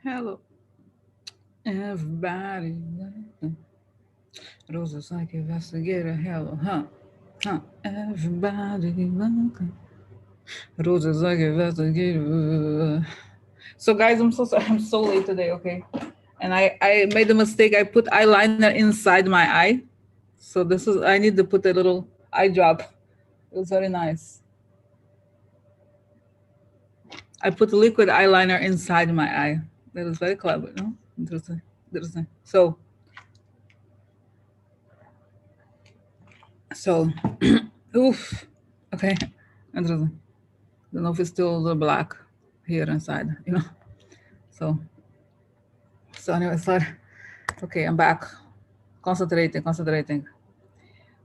Hello, everybody. Rosa's like investigator. Hello, huh. Everybody, welcome. Rosa's like investigator. So, guys, I'm so sorry. I'm so late today. Okay, and I made the mistake. I put eyeliner inside my eye. So this is. I need to put a little eye drop. It was very nice. I put liquid eyeliner inside my eye. That was very clever. No, interesting. Interesting. So, oof. Okay. Interesting. Don't know if it's still the black here inside, So, so anyway, so, okay, I'm back. Concentrating.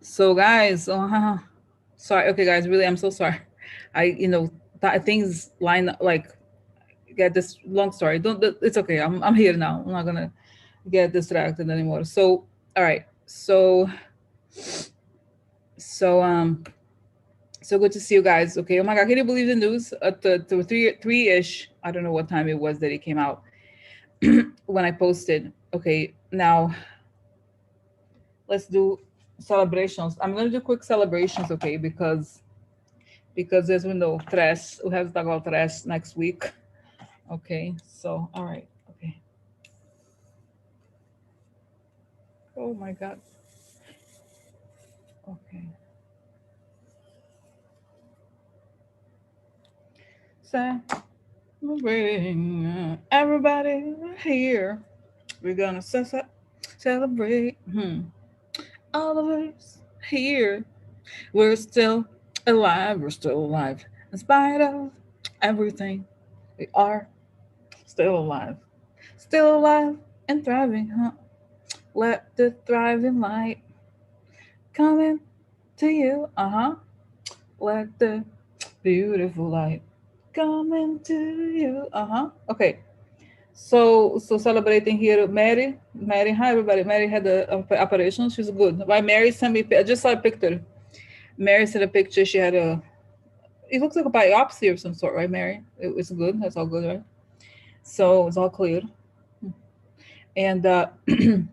So, guys, sorry. Okay, guys, really, I'm so sorry. Things line up, like, get this long story. It's okay. I'm here now. I'm not gonna get distracted anymore. So, all right. So, so good to see you guys. Okay. Oh my God, can you believe the news? At the three ish. I don't know what time it was that it came out when I posted. Okay, now let's do celebrations. I'm gonna do quick celebrations, okay? Because as we know, trash. We have to talk about trash next week. Okay. So all right. Okay. Oh my God. Okay. Celebrating. Everybody here. We're gonna celebrate. All of us here. We're still alive. We're still alive. In spite of everything, we are still alive. Still alive and thriving, huh? Let the thriving light come in to you, uh-huh. Let the beautiful light come into you, uh-huh. Okay. So celebrating here, Mary, hi everybody. Mary had the operation. She's good. Why Mary sent me? I just saw a picture. Mary sent a picture. She had a. It looks like a biopsy of some sort, right, Mary? It's good. That's all good, right? So it's all clear, and and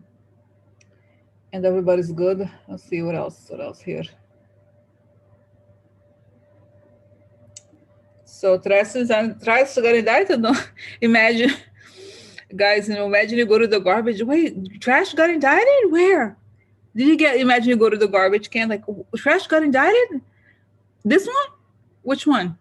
everybody's good. Let's see what else. What else here? So Trash got indicted. No, imagine, guys. Imagine you go to the garbage. Wait, Trash got indicted? Where did you get? Imagine you go to the garbage can. Like, Trash got indicted. This one? Which one?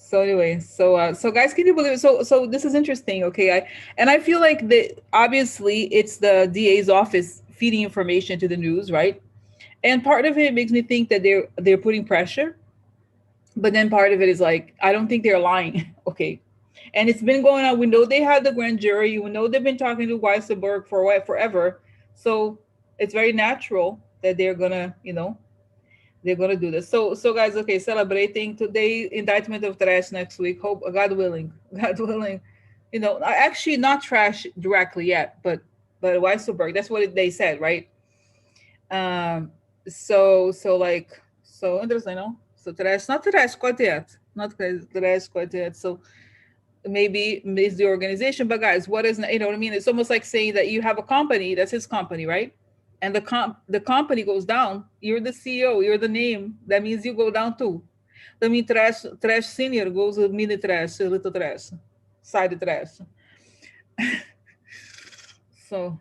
So anyway, so guys, can you believe it? So this is interesting. Okay, I feel like obviously it's the DA's office feeding information to the news, right? And part of it makes me think that they're putting pressure, but then part of it is like I don't think they're lying. Okay, and it's been going on. We know they had the grand jury. We know they've been talking to Weisselberg for what forever. So it's very natural that they're gonna do this. So guys, okay, celebrating today, indictment of trash next week. Hope God willing, God willing. Actually not trash directly yet, but Weisselberg. That's what they said, right? Um, so interesting, no? So trash, not trash quite yet, not trash quite yet. So maybe it's the organization, but guys, what is what I mean? It's almost like saying that you have a company, that's his company, right? And the company goes down. You're the CEO, you're the name. That means you go down too. That means trash senior goes with mini trash, little trash, side trash. So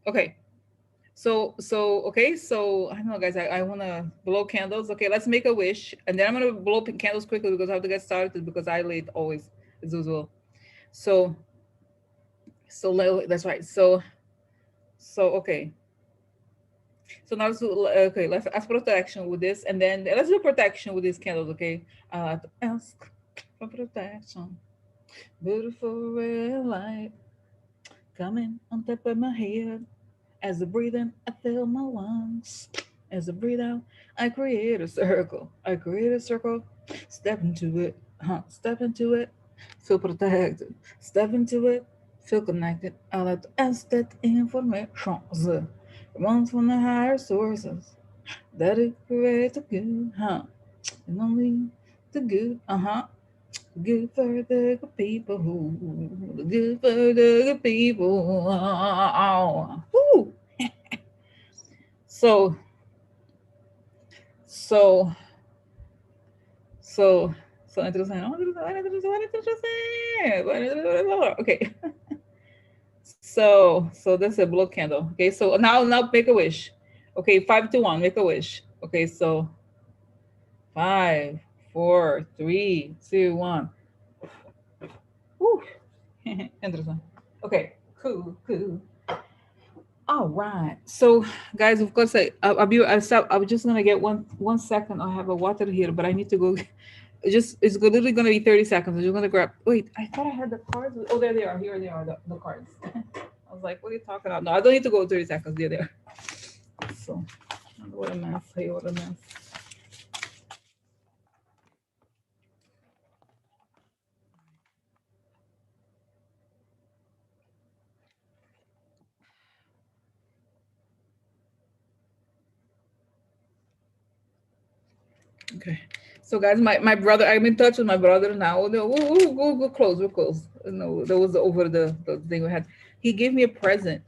okay. So I don't know, guys. I want to blow candles. Okay, let's make a wish, and then I'm gonna blow candles quickly because I have to get started because I late always as usual. So that's right. So okay. So now okay. Let's ask protection with this, and then let's do protection with these candles. Okay. Ask for protection. Beautiful red light coming on top of my head. As I breathe in, I fill my lungs. As I breathe out, I create a circle. I create a circle. Step into it. Step into it. Feel protected. Step into it. Feel connected. I like to ask that information comes from the higher sources. That it creates a good, and only the good, Good for the good people who, good for the good people. Woo. So, so, so, so interesting. Okay. So that's a blow candle. Okay, so now make a wish. Okay, 5 to 1, make a wish. Okay, so 5, 4, 3, 2, 1. Woo. Interesting. Okay, cool. All right. So, guys, of course, I was just gonna get one second. I have a water here, but I need to go. It's literally gonna be 30 seconds. I'm just gonna grab. Wait, I thought I had the cards. Oh, there they are. Here they are, the cards. I was like, what are you talking about? No, I don't need to go 30 seconds. They're there. So, what a mess. Hey, what a mess. Okay. So guys, my brother, I'm in touch with my brother now. No, we'll close. We'll close. No, that was over the thing we had. He gave me a present.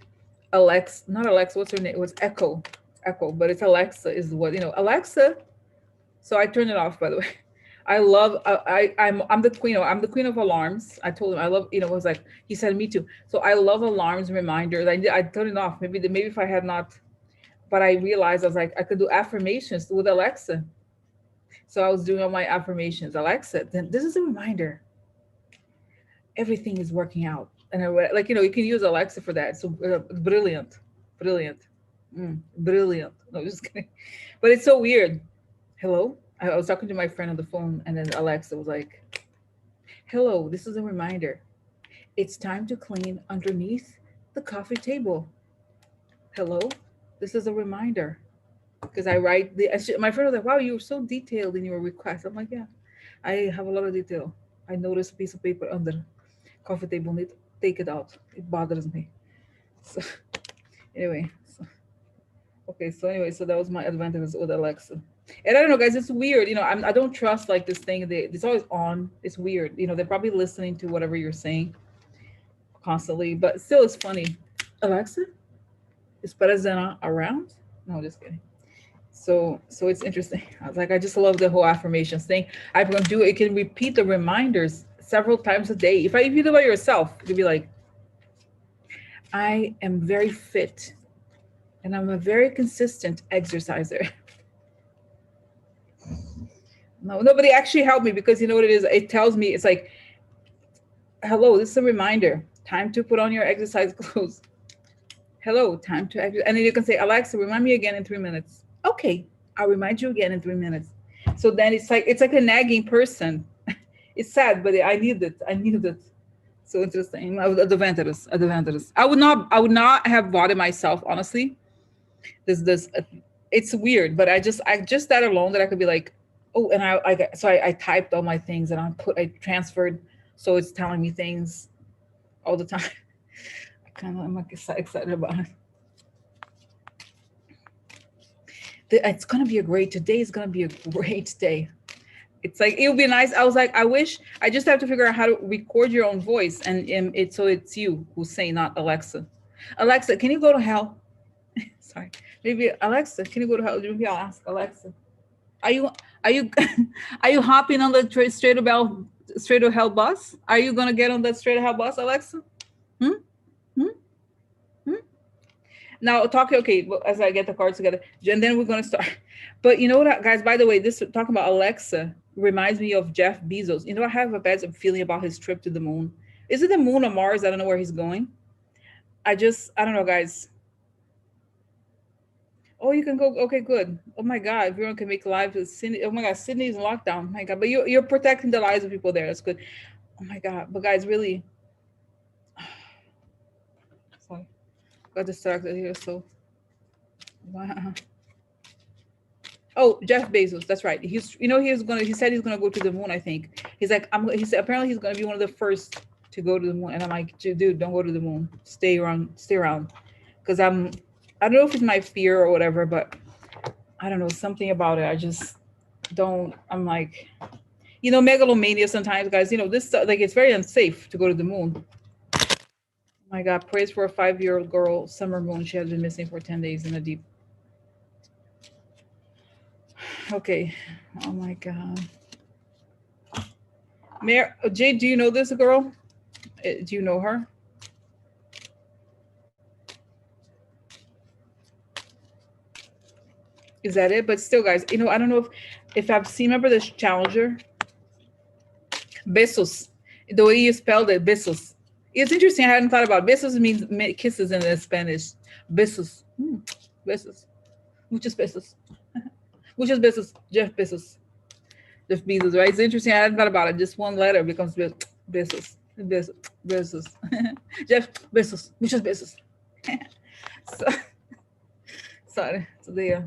Alexa, not Alexa, what's her name? It was Echo. Echo, but it's Alexa is what Alexa. So I turned it off, by the way. I love I'm the queen I'm the queen of alarms. I told him I love, it was like he said me too. So I love alarms, reminders. I turned it off. Maybe if I had not, but I realized I was like I could do affirmations with Alexa. So I was doing all my affirmations. Alexa, then this is a reminder. Everything is working out. And like, you can use Alexa for that. So brilliant, brilliant, brilliant. No, just kidding. But it's so weird. Hello? I was talking to my friend on the phone, and then Alexa was like, hello, this is a reminder. It's time to clean underneath the coffee table. Hello? This is a reminder. Because I write my friend was like, wow, you're so detailed in your request. I'm like, yeah, I have a lot of detail. I noticed a piece of paper under coffee table. Need to take it out. It bothers me. So anyway, okay. So anyway, so that was my advantages with Alexa. And I don't know, guys. It's weird. I don't trust like this thing. It's always on. It's weird. They're probably listening to whatever you're saying constantly, but still, it's funny. Alexa, is Perezana around? No, just kidding. So it's interesting. I was like, I just love the whole affirmations thing. I'm gonna do it. It can repeat the reminders several times a day. If you do it by yourself, you'll be like, I am very fit and I'm a very consistent exerciser. No, nobody actually helped me, because you know what it is? It tells me, it's like, hello, this is a reminder. Time to put on your exercise clothes. Hello, time to exercise. And then you can say, Alexa, remind me again in 3 minutes. Okay, I'll remind you again in 3 minutes. So then it's like a nagging person. It's sad, but I need it. I need it. So interesting. Advantages. I would not have bought it myself, honestly. This it's weird, but I just that alone, that I could be like, oh, and I typed all my things, and I transferred, so it's telling me things all the time. I'm like excited about it. It's gonna be a great. Today is gonna be a great day. It's like it would be nice. I was like, I wish I just have to figure out how to record your own voice, and it's you who's saying, not Alexa. Alexa, can you go to hell? Sorry, maybe Alexa, can you go to hell? Maybe I'll ask Alexa. Are you are you hopping on the straight to hell bus? Are you gonna get on that straight to hell bus, Alexa? Hmm? Hmm? Hmm? Now talking, okay, well, as I get the cards together, and then we're gonna start. But you know what, guys? By the way, this talking about Alexa reminds me of Jeff Bezos. I have a bad feeling about his trip to the moon. Is it the moon or Mars? I don't know where he's going. I don't know, guys. Oh, you can go. Okay, good. Oh my God, everyone can make live. Sydney. Oh my God, Sydney's in lockdown. Oh my God, but you're protecting the lives of people there. That's good. Oh my God, but guys, really, sorry, got distracted here. So, wow. Oh, Jeff Bezos. That's right. He said he's gonna go to the moon. I think he's like, he said apparently he's gonna be one of the first to go to the moon. And I'm like, dude, don't go to the moon. Stay around. Stay around. Because I don't know if it's my fear or whatever, but I don't know, something about it. I just don't. I'm like, megalomania sometimes, guys. This like it's very unsafe to go to the moon. My God, praise for a 5-year-old girl, Summer Moon. She has been missing for 10 days in the deep. Okay. Oh my God. Jay, do you know this girl? Do you know her? Is that it? But still, guys, I don't know if I've seen. Remember this challenger, Bezos. The way you spelled it, Bezos. It's interesting. I hadn't thought about it. Besos means kisses in the Spanish. Besos. Besos. Muchos besos. Muchos besos. Jeff Bezos. Jeff Bezos, right? It's interesting. I hadn't thought about it. Just one letter becomes Bezos. Bezos. Bezos. Jeff Bezos. Muchos besos. So, sorry. So they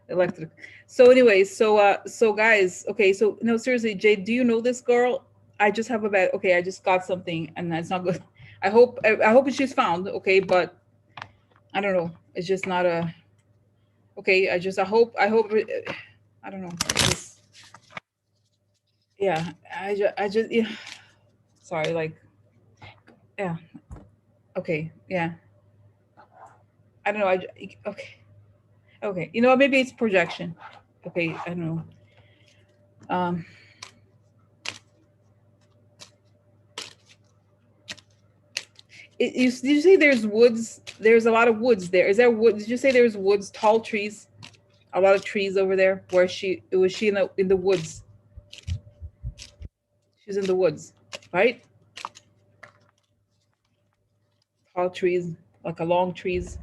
electric. So anyway, so guys, okay, so no, seriously, Jay, do you know this girl? I just have a bad. Okay, I just got something, and that's not good. I hope she's found. Okay, but I don't know. It's just not a. Okay, I hope. I don't know. Just, yeah, I just yeah. Sorry, like yeah. Okay, yeah. I don't know. Okay, okay. You know what? Maybe it's projection. Okay, I don't know. Um, did you say there's woods? There's a lot of woods there. Is there wood? Did you say there's woods, tall trees, a lot of trees over there? Where she in the woods? She's in the woods, right? Tall trees, like a long trees.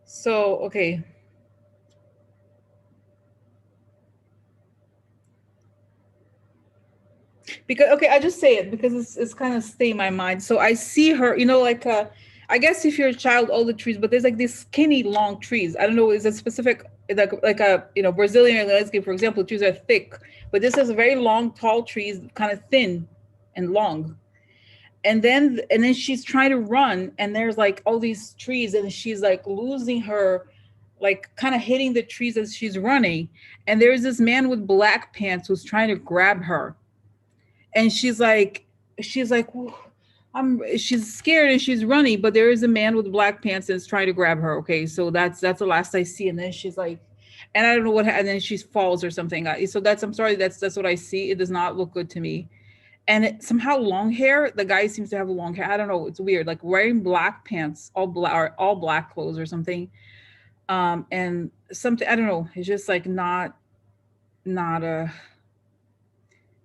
So okay, because okay, I just say it because it's kind of stay in my mind. So I see her, like I guess if you're a child, all the trees, but there's like these skinny long trees. I don't know, is a specific like a Brazilian landscape, for example, trees are thick, but this is very long, tall trees, kind of thin and long. And then she's trying to run, and there's like all these trees, and she's like losing her, like kind of hitting the trees as she's running. And there's this man with black pants who's trying to grab her, and she's like she's scared and she's running, but there is a man with black pants that's trying to grab her. Okay, so that's the last I see. And then she's like, and I don't know and then she falls or something. So I'm sorry, that's what I see. It does not look good to me. And somehow long hair, the guy seems to have long hair. I don't know, it's weird, like wearing black pants, all black, or all black clothes or something. And something, I don't know, it's just like not a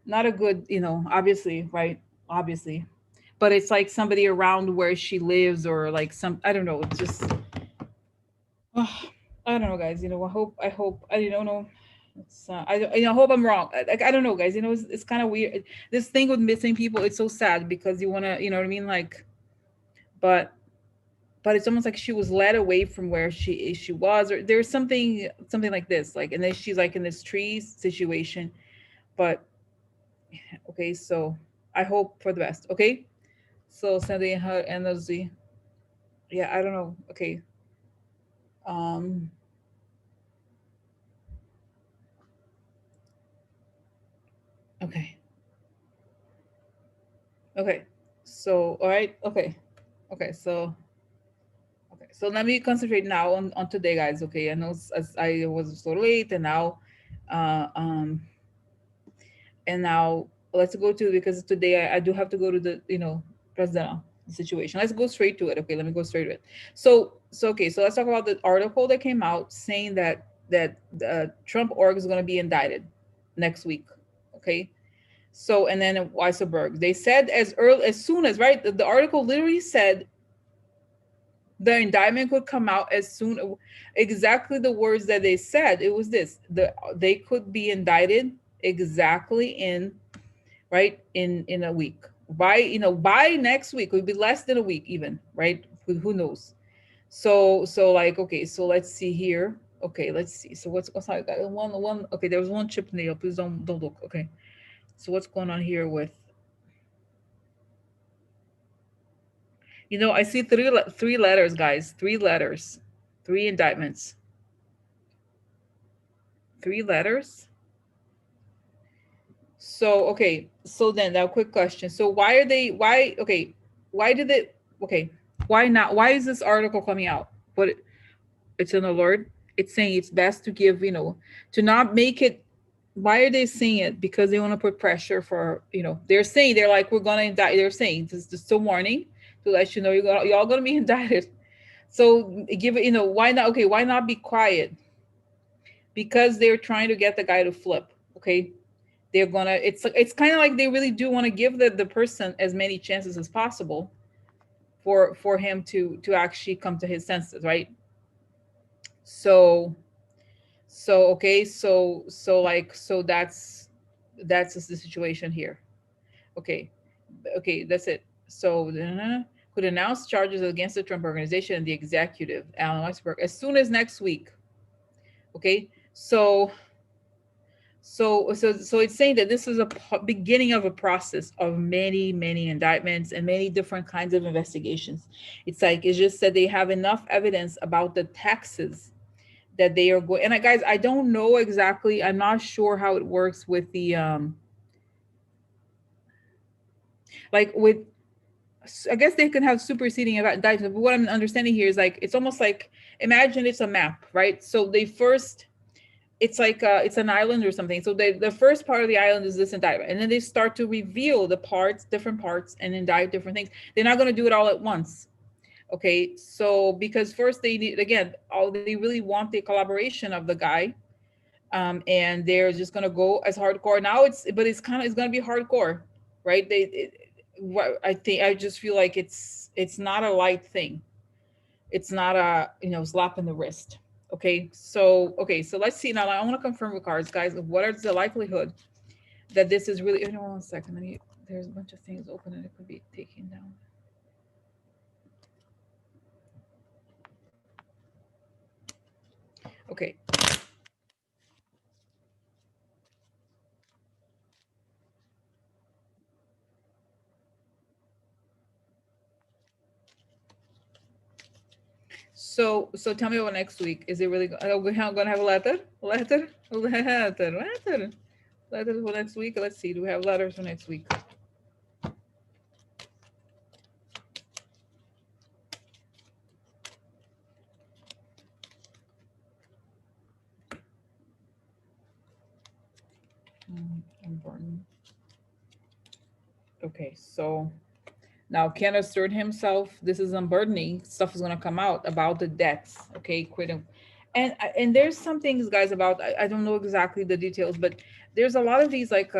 not a good, obviously, right? Obviously. But it's like somebody around where she lives, or like I don't know. It's just, oh, I don't know, guys. I don't know. I hope I'm wrong. I don't know, guys. It's kind of weird. This thing with missing people, it's so sad because you want to, you know what I mean? Like, but, it's almost like she was led away from where she was, or there's something like this, like, and then she's like in this tree situation. But okay, so I hope for the best. Okay, so sending her energy. Yeah, I don't know. Okay. Um. Okay. Okay. So all right. Okay. Okay. So okay. So let me concentrate now on today, guys. Okay. I know as I was so late, and now, uh, um, and now let's go to, because today I do have to go to the president. situation. Let's go straight to it. Okay, let me go straight to it. So let's talk about the article that came out saying that Trump org is going to be indicted next week. Okay, so and then Weisselberg, they said as early as soon as, right, the article literally said the indictment could come out as soon, exactly the words that they said. It was this: they could be indicted exactly in, right, in a week, by, by next week. It would be less than a week even, right? Who knows? So like, okay, so let's see here. Okay, let's see. So what's I got one. Okay, there was one chip nail. Please don't look. Okay, so what's going on here with, I see three letters, guys. Three letters, three indictments, three letters. So okay, so then now quick question. So why are they, why, okay, why did it, okay, why not, why is this article coming out? What, it's an alert. It's saying it's best to give, to not make it. Why are they saying it? Because they want to put pressure for, they're saying, they're like, we're gonna indict. They're saying this is just a warning to let you know you're all gonna be indicted. So give it, why not? Okay, why not be quiet? Because they're trying to get the guy to flip. Okay, they're gonna. It's kind of like they really do want to give the person as many chances as possible for him to actually come to his senses, right? So okay, so that's just the situation here. Okay, okay, that's it. So could announce charges against the Trump organization and the executive, Alan Weisberg, as soon as next week. Okay, so it's saying that this is a beginning of a process of many indictments and many different kinds of investigations. It's like, it's just that they have enough evidence about the taxes that they are going. And guys, I don't know exactly, I'm not sure how it works with the like with, I guess they can have superseding indictments, but what I'm understanding here is like, it's almost like, imagine it's a map, right? So they first, it's like it's an island or something. So the first part of the island is this indictment, and then they start to reveal the parts, different parts, and indict different things. They're not going to do it all at once. Okay, so because first they need, again, all they really want the collaboration of the guy, and they're just going to go as hardcore now. It's going to be hardcore, right? I think, I just feel like it's not a light thing. It's not a, slap in the wrist. Okay, so let's see now. I want to confirm with cards, guys. What is the likelihood that this is really? Hold on one second. There's a bunch of things open and it could be taken down. Okay. So tell me about next week. Is it really? Are we gonna have a letters for next week? Let's see. Do we have letters for next week? Important. Okay, so now can assert himself. This is unburdening. Stuff is gonna come out about the debts. Okay, quitting. And there's some things, guys, about, I don't know exactly the details, but there's a lot of these like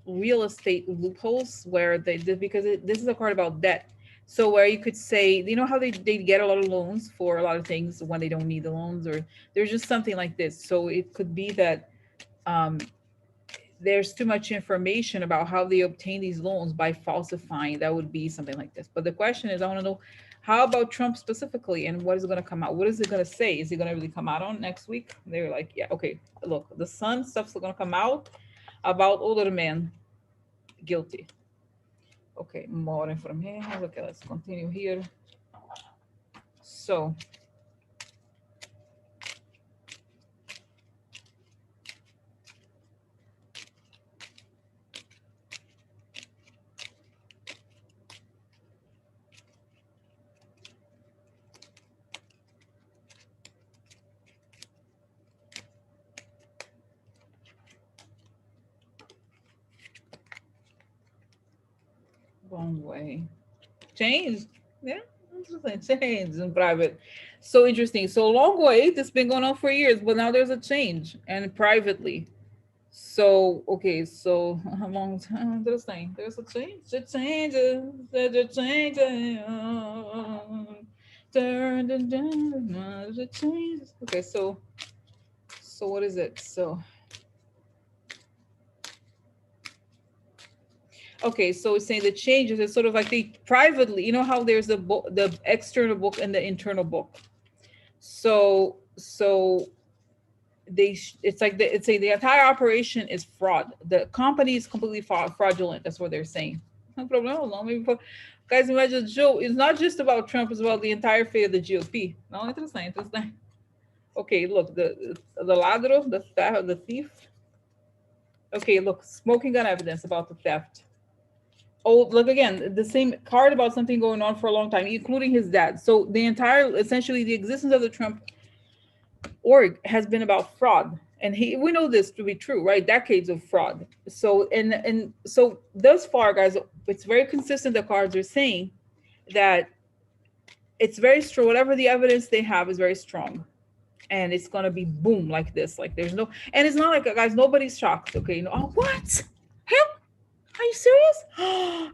real estate loopholes where because this is a part about debt. So where you could say, how they get a lot of loans for a lot of things when they don't need the loans, or there's just something like this. So it could be that um, there's too much information about how they obtain these loans by falsifying. That would be something like this. But the question is, I want to know, how about Trump specifically, and what is going to come out? What is it going to say? Is it going to really come out on next week? They're like, yeah, okay, look, the Sun stuff's going to come out about older men guilty. Okay, more information. Okay, let's continue here. So wrong way. Change. Yeah, interesting. Change in private. So interesting. So long wait. It's been going on for years, but now there's a change and privately. So okay, so a long time. Interesting. There's a change. The changes. The changes. The changes. Okay, so what is it? So okay, so it's saying the changes is sort of like the privately. You know how there's the book, the external book and the internal book. So it's like it's say the entire operation is fraud. The company is completely fraudulent. That's what they're saying. No problem. No, maybe guys, imagine Joe. It's not just about Trump. It's about the entire fate of the GOP. No, interesting, interesting. Okay, look, the ladro, the theft, the thief. Okay, look, smoking gun evidence about the theft. Oh, look again, the same card about something going on for a long time, including his dad. So the entire, essentially, the existence of the Trump org has been about fraud, and we know this to be true, right? Decades of fraud. So and so thus far, guys, it's very consistent. The cards are saying that it's very strong. Whatever the evidence they have is very strong, and it's gonna be boom like this. Like there's no, and it's not like guys, nobody's shocked. Okay, you know, oh what? Him? Are you serious?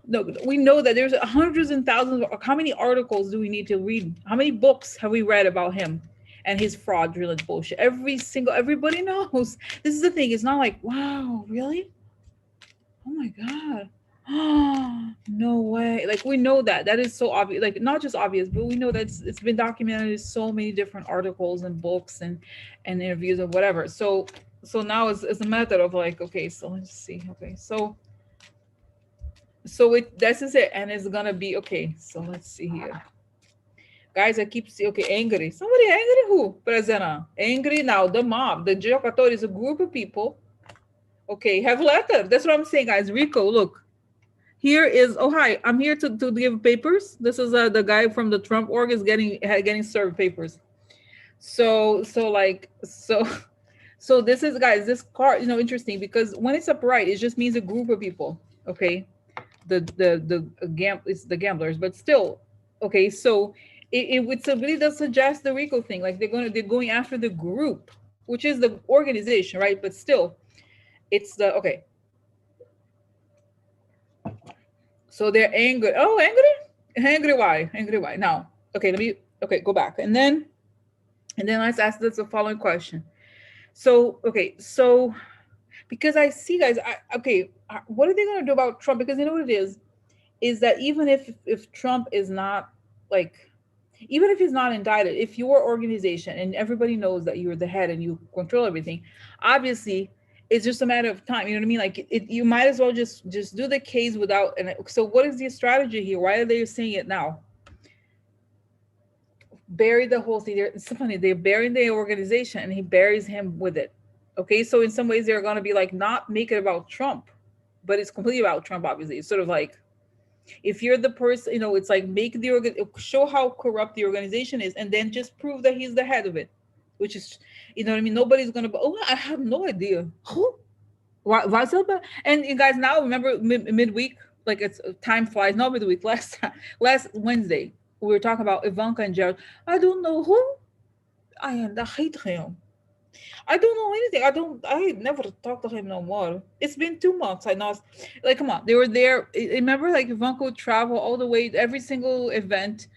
No, we know that there's hundreds and thousands. How many articles do we need to read? How many books have we read about him and his fraudulent bullshit? Everybody knows. This is the thing. It's not like, wow, really? Oh my god. No way. Like we know that. That is so obvious. Like not just obvious, but we know that it's been documented in so many different articles and books and interviews and whatever. So now it's a matter of like, okay, so let's see. Okay, so it this is it, and it's gonna be okay. So let's see here, guys. I keep see okay, angry. Somebody angry? Who? Presena. Angry now. The mob. The Giocatori is a group of people. Okay, have letter. That's what I'm saying, guys. Rico, look. Here is oh hi. I'm here to give papers. This is the guy from the Trump org is getting served papers. So so this is guys. This card, interesting because when it's upright, it just means a group of people. Okay, it's the gamblers, but still, okay. So it really does suggest the Rico thing, like they're going after the group, which is the organization, right? But still, it's the okay. So they're angry. Oh, angry why? Angry why? Now, okay, let me okay go back and then let's ask this the following question. So okay, so because I see guys, okay, what are they gonna do about Trump? Because you know what it is that even if Trump is not like even if he's not indicted, if your organization and everybody knows that you're the head and you control everything, obviously it's just a matter of time. You know what I mean? Like you might as well just do the case without. And so, what is the strategy here? Why are they saying it now? Bury the whole thing. It's so funny. They're burying the organization, and he buries him with it. Okay, so in some ways they're going to be like not make it about Trump, but it's completely about Trump. Obviously, it's sort of like if you're the person, it's like make the show how corrupt the organization is, and then just prove that he's the head of it, which is, you know what I mean. Nobody's gonna. Oh, I have no idea who. Weisselberg. And you guys now remember midweek, like it's time flies. Not midweek. Last Wednesday, we were talking about Ivanka and Jared. I don't know who. I hate him. I don't know anything. I never talked to him no more. It's been 2 months. I know. Like, come on. They were there. Remember, like, Ivanka would travel all the way, every single event.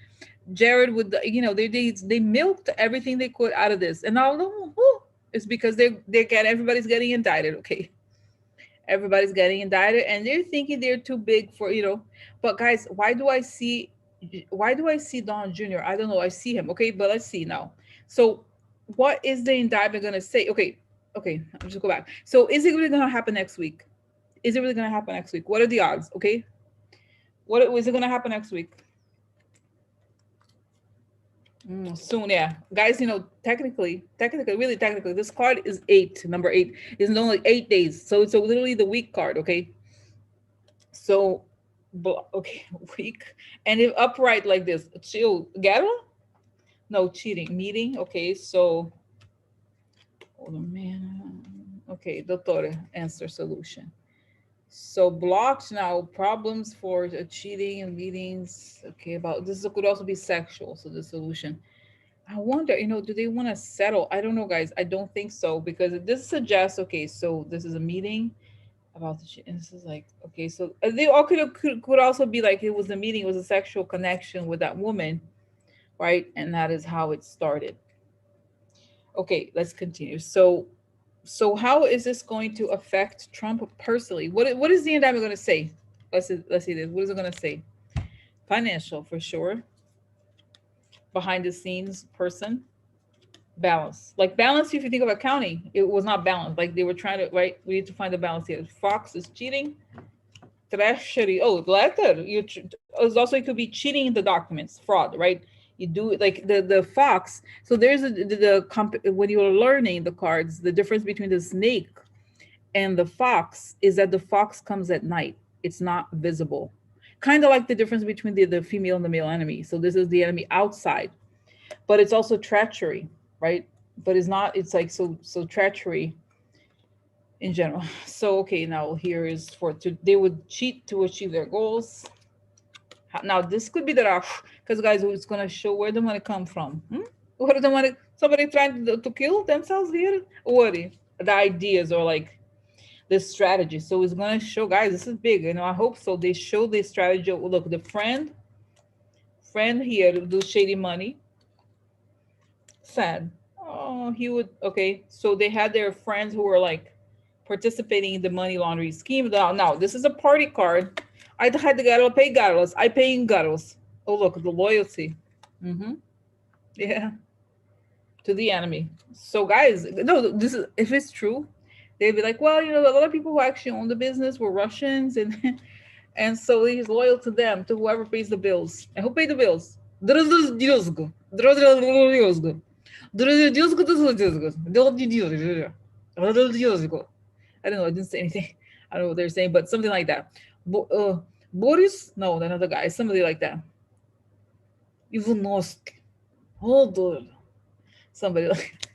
Jared would, they milked everything they could out of this. And now, it's because everybody's getting indicted. Okay. Everybody's getting indicted and they're thinking they're too big for, but guys, why do I see Don Jr.? I don't know. I see him. Okay. But let's see now. So what is the indictment going to say? Okay, I'll just go back. So is it really going to happen next week? Is it really going to happen next week? What are the odds? Okay, what is it going to happen next week? Soon, yeah, guys. Really technically, this card is number 8 is only 8 days, so it's literally the week card. Okay, so okay, week, and if upright like this, chill, gala, no cheating, meeting. Okay, so oh man. Okay, dottore, answer solution. So blocked now, problems for cheating and meetings. Okay, about this could also be sexual. So the solution. I wonder, do they want to settle? I don't know, guys. I don't think so because this suggests, okay, so this is a meeting about the shit. And this is like, okay, so they all could also be like it was a meeting, it was a sexual connection with that woman, right? And that is how it started. Okay, let's continue. So how is this going to affect Trump personally? What is the indictment going to say? Let's see this. What is it going to say? Financial for sure. Behind the scenes person. Balance. Like balance, if you think of accounting, it was not balanced. Like they were trying to, right? We need to find the balance here. Fox is cheating. Treasury. Oh, letter. It's also, it could be cheating the documents, fraud, right? You do it like the fox. So there's when you're learning the cards, the difference between the snake and the fox is that the fox comes at night. It's not visible. Kind of like the difference between the female and the male enemy. So this is the enemy outside, but it's also treachery, right? But it's not. It's like so treachery in general. So okay, now here is they would cheat to achieve their goals. Now this could be the rush because guys, it's gonna show where the money come from. Where the money? Somebody trying to kill themselves here? Worry the ideas or like the strategy. So it's gonna show, guys. This is big. I hope so. They show the strategy. Look, the friend here do shady money. Sad. Oh, he would. Okay, so they had their friends who were like participating in the money laundering scheme. Now this is a party card. I had to pay Garos. I pay in Garos. Oh, look, the loyalty. Mm-hmm. Yeah, to the enemy. So, guys, no, this is if it's true, they'd be like, well, a lot of people who actually own the business were Russians, and and so he's loyal to them, to whoever pays the bills. And who paid the bills? I don't know. I didn't say anything. I don't know what they're saying, but something like that. Boris? No, another guy. Somebody like that. Ivanovsky. Hold on. Somebody like.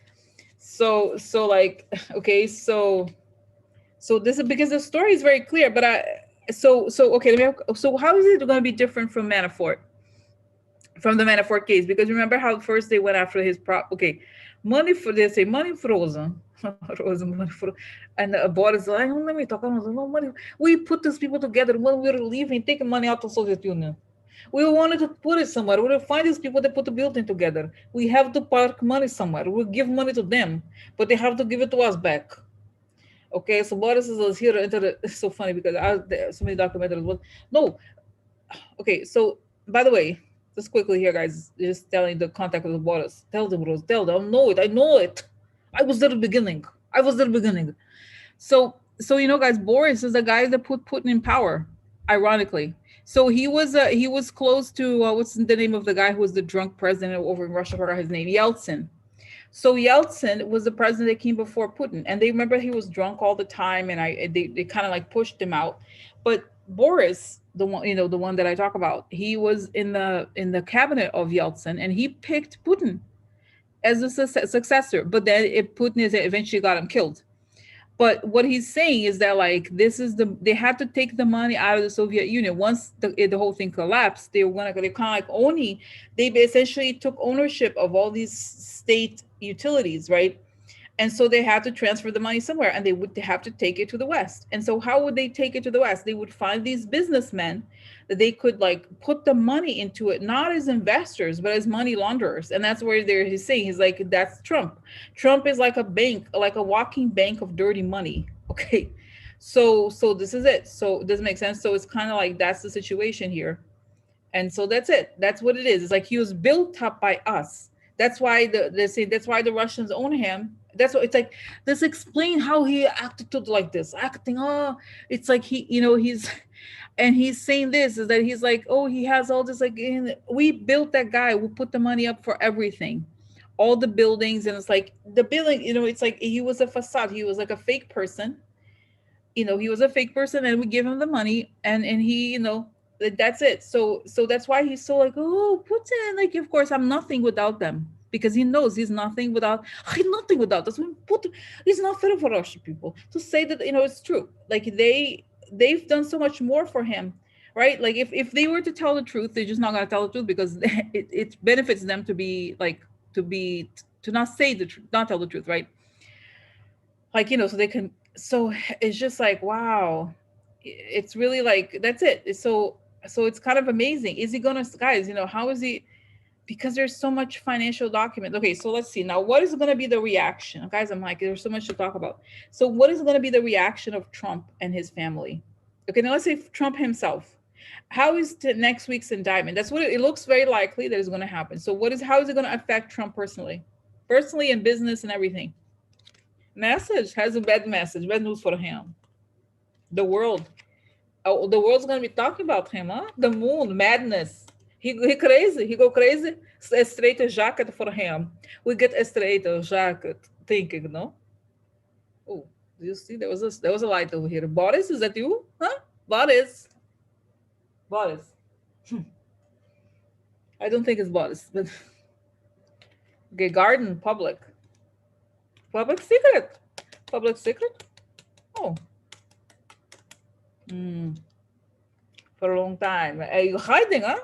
So like okay. So this is because the story is very clear. But okay. So how is it going to be different from Manafort? From the Manafort case, because remember how first they went after his okay, money for they say money frozen, frozen money for, and Boris like, oh, let me talk about no money. We put these people together when we were leaving, taking money out of Soviet Union. We wanted to put it somewhere. We will find these people that put the building together. We have to park money somewhere. We give money to them, but they have to give it to us back. Okay, so Boris is here. It's so funny because there so many documentaries. No, okay, so by the way, just quickly here, guys, just telling the contact with the Boris. Tell them, Rose, tell them. I know it. I know it. I was there at the beginning. I was there at the beginning. So guys, Boris is the guy that put Putin in power. Ironically, so he was close to what's the name of the guy who was the drunk president over in Russia? I forgot his name. Yeltsin. So Yeltsin was the president that came before Putin, and they remember he was drunk all the time, and they kind of like pushed him out. But Boris, the one the one that I talk about, he was in the cabinet of Yeltsin, and he picked Putin as a successor. But then Putin eventually got him killed. But what he's saying is that like this is they had to take the money out of the Soviet Union once the whole thing collapsed. They kind of like owning. They essentially took ownership of all these state utilities, right? And so they had to transfer the money somewhere, and they would have to take it to the West. And so how would they take it to the West? They would find these businessmen that they could like put the money into it, not as investors, but as money launderers. And that's where he's saying, he's like, that's Trump. Trump is like a bank, like a walking bank of dirty money. Okay. So this is it. So does it make sense? So it's kind of like that's the situation here. And so that's it. That's what it is. It's like he was built up by us. That's why they say that's why the Russians own him. That's what it's like. Let's explain how he acted to like this. Acting, oh, it's like he's and he's saying this is that he's like, oh, he has all this like we built that guy. We put the money up for everything, all the buildings, and it's like the building. It's like he was a facade. He was like a fake person. He was a fake person, and we give him the money, and he that's it. So that's why he's so like, oh, Putin, like, of course I'm nothing without them, because he knows he's nothing without that's when Putin. It's not fair for Russian people to say that it's true. Like they've done so much more for him, right? Like if they were to tell the truth, they're just not going to tell the truth because it benefits them to be like to be to not say the truth, not tell the truth, right? Like so they can. So it's just like wow, it's really like that's it. So it's kind of amazing. Is he gonna, guys, how is he, because there's so much financial document. Okay, so let's see now what is going to be the reaction, guys. I'm like, there's so much to talk about. So what is going to be the reaction of Trump and his family? Okay, now let's say Trump himself. How is next week's indictment? That's what it looks very likely that is going to happen. So how is it going to affect Trump personally in business and everything? Message has a bad message, bad news for him. The world, oh, the world's gonna be talking about him, huh? The moon, madness. He crazy. He go crazy. A straight jacket for him. We get a straight jacket. Thinking, no? Oh, do you see? There was a light over here. Boris, is that you? Huh? Boris. Boris. I don't think it's Boris, but okay. Garden, public secret, public secret. Oh, mm, for a long time. Are you hiding, huh?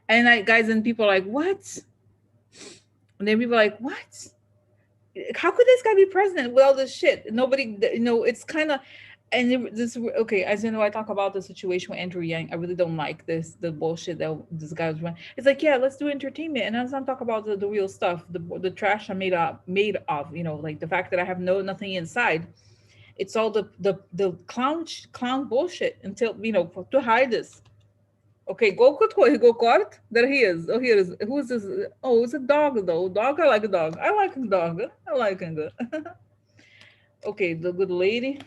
And guys, and people are like, what? And then people are like, what? How could this guy be president with all this shit? Nobody, it's kind of, and this, okay, as you know, I talk about the situation with Andrew Yang. I really don't like the bullshit that this guy was running. It's like, yeah, let's do entertainment, and let's not talk about the real stuff, the trash I made of, like the fact that I have nothing inside. It's all the clown bullshit until to hide this. Okay, go court. There he is. Oh, here is. Who is this? Oh, it's a dog though. Dog. I like a dog. I like a dog. I like him. Okay, the good lady.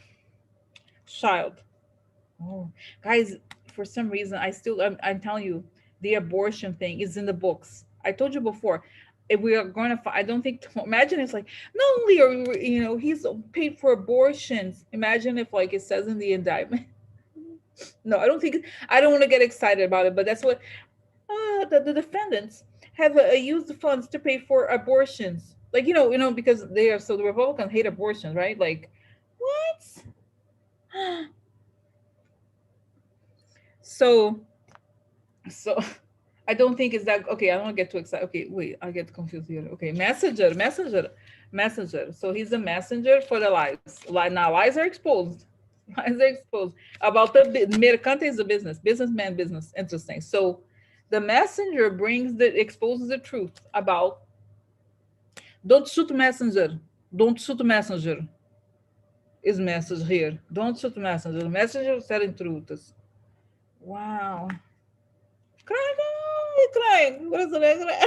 Child. Oh, guys. For some reason, I'm telling you, the abortion thing is in the books. I told you before. If we are going to, I don't think. Imagine it's like not only are he's paid for abortions. Imagine if like it says in the indictment. No, I don't think. I don't want to get excited about it, but that's what the defendants have used the funds to pay for abortions. Like because they are, so the Republicans hate abortions, right? Like, what? So so I don't think it's that okay. I don't get too excited. Okay, wait, I get confused here. Okay, messenger. So he's a messenger for the lies. Now lies are exposed. Lies are exposed about the mercante is a businessman business. Interesting. So the messenger exposes the truth about don't shoot messenger. Don't shoot messenger. Is message here. Don't shoot messenger. Messenger telling truths. Wow. Crying. What is it?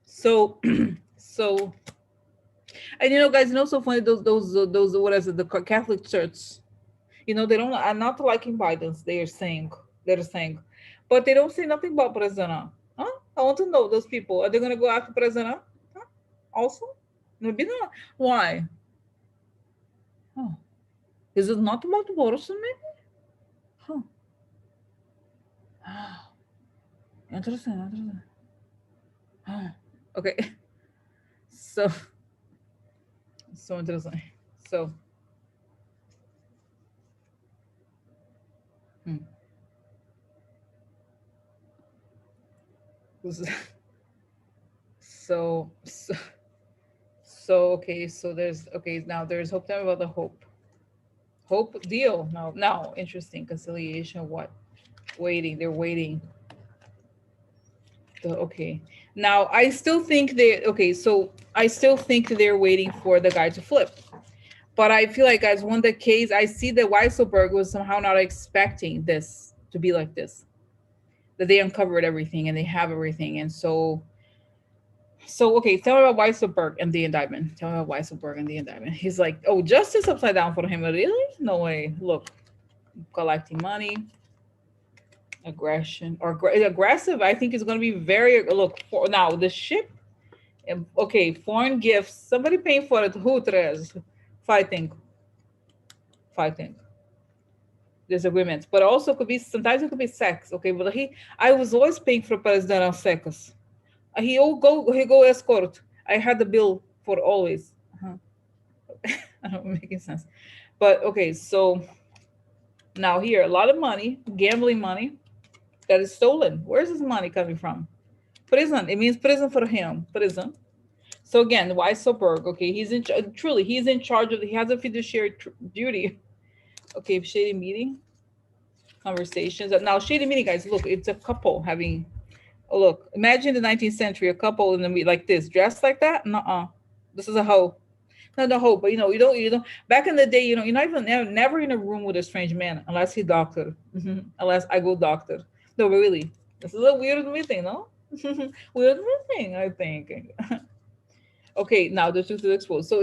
So, so, and guys, so funny those what is it? The Catholic Church. They don't are not liking Biden's. They're saying, but they don't say nothing about President. Huh? I want to know those people. Are they gonna go after President? Huh? Also, maybe not. Why? Huh. Is it not about abortion? Maybe. Huh. Interesting. Huh. Okay. So interesting. So. Hmm. So, okay. So there's okay now. There's hope. Tell me about the hope deal. Now interesting conciliation. What? Waiting. They're waiting. Okay. Now I still think they okay. So I still think they're waiting for the guy to flip. But I feel like, guys, when the case, I see that Weisselberg was somehow not expecting this to be like this. That they uncovered everything and they have everything, and so okay. Tell me about Weisselberg and the indictment. Tell me about Weisselberg and the indictment. He's like, oh, justice upside down for him. Really? No way. Look, collecting money, aggression or aggressive. I think is going to be very look for now the ship. Okay, foreign gifts. Somebody paying for it. Who tres? Fighting. disagreements, but also could be sometimes it could be sex. Okay, but I was always paying for president on sex. He go escort. I had the bill for always. Uh-huh. I don't making sense, but okay. So now here, a lot of money, gambling money that is stolen. Where's this money coming from? Prison. It means prison for him. Prison. So again, Weisselberg. Okay, truly he's in charge of. He has a fiduciary duty. Okay, shady meeting conversations. Now, shady meeting, guys. Look, it's a couple having. Oh, look, imagine the 19th century, a couple in the meet like this, dressed like that. Nuh-uh. This is a hoe. Not a hoe, but you don't. Back in the day, you're not even never in a room with a strange man unless he doctor. Unless I go doctor. No, but really, this is a weird thing, no? Weird thing, I think. Okay, now the truth is exposed. So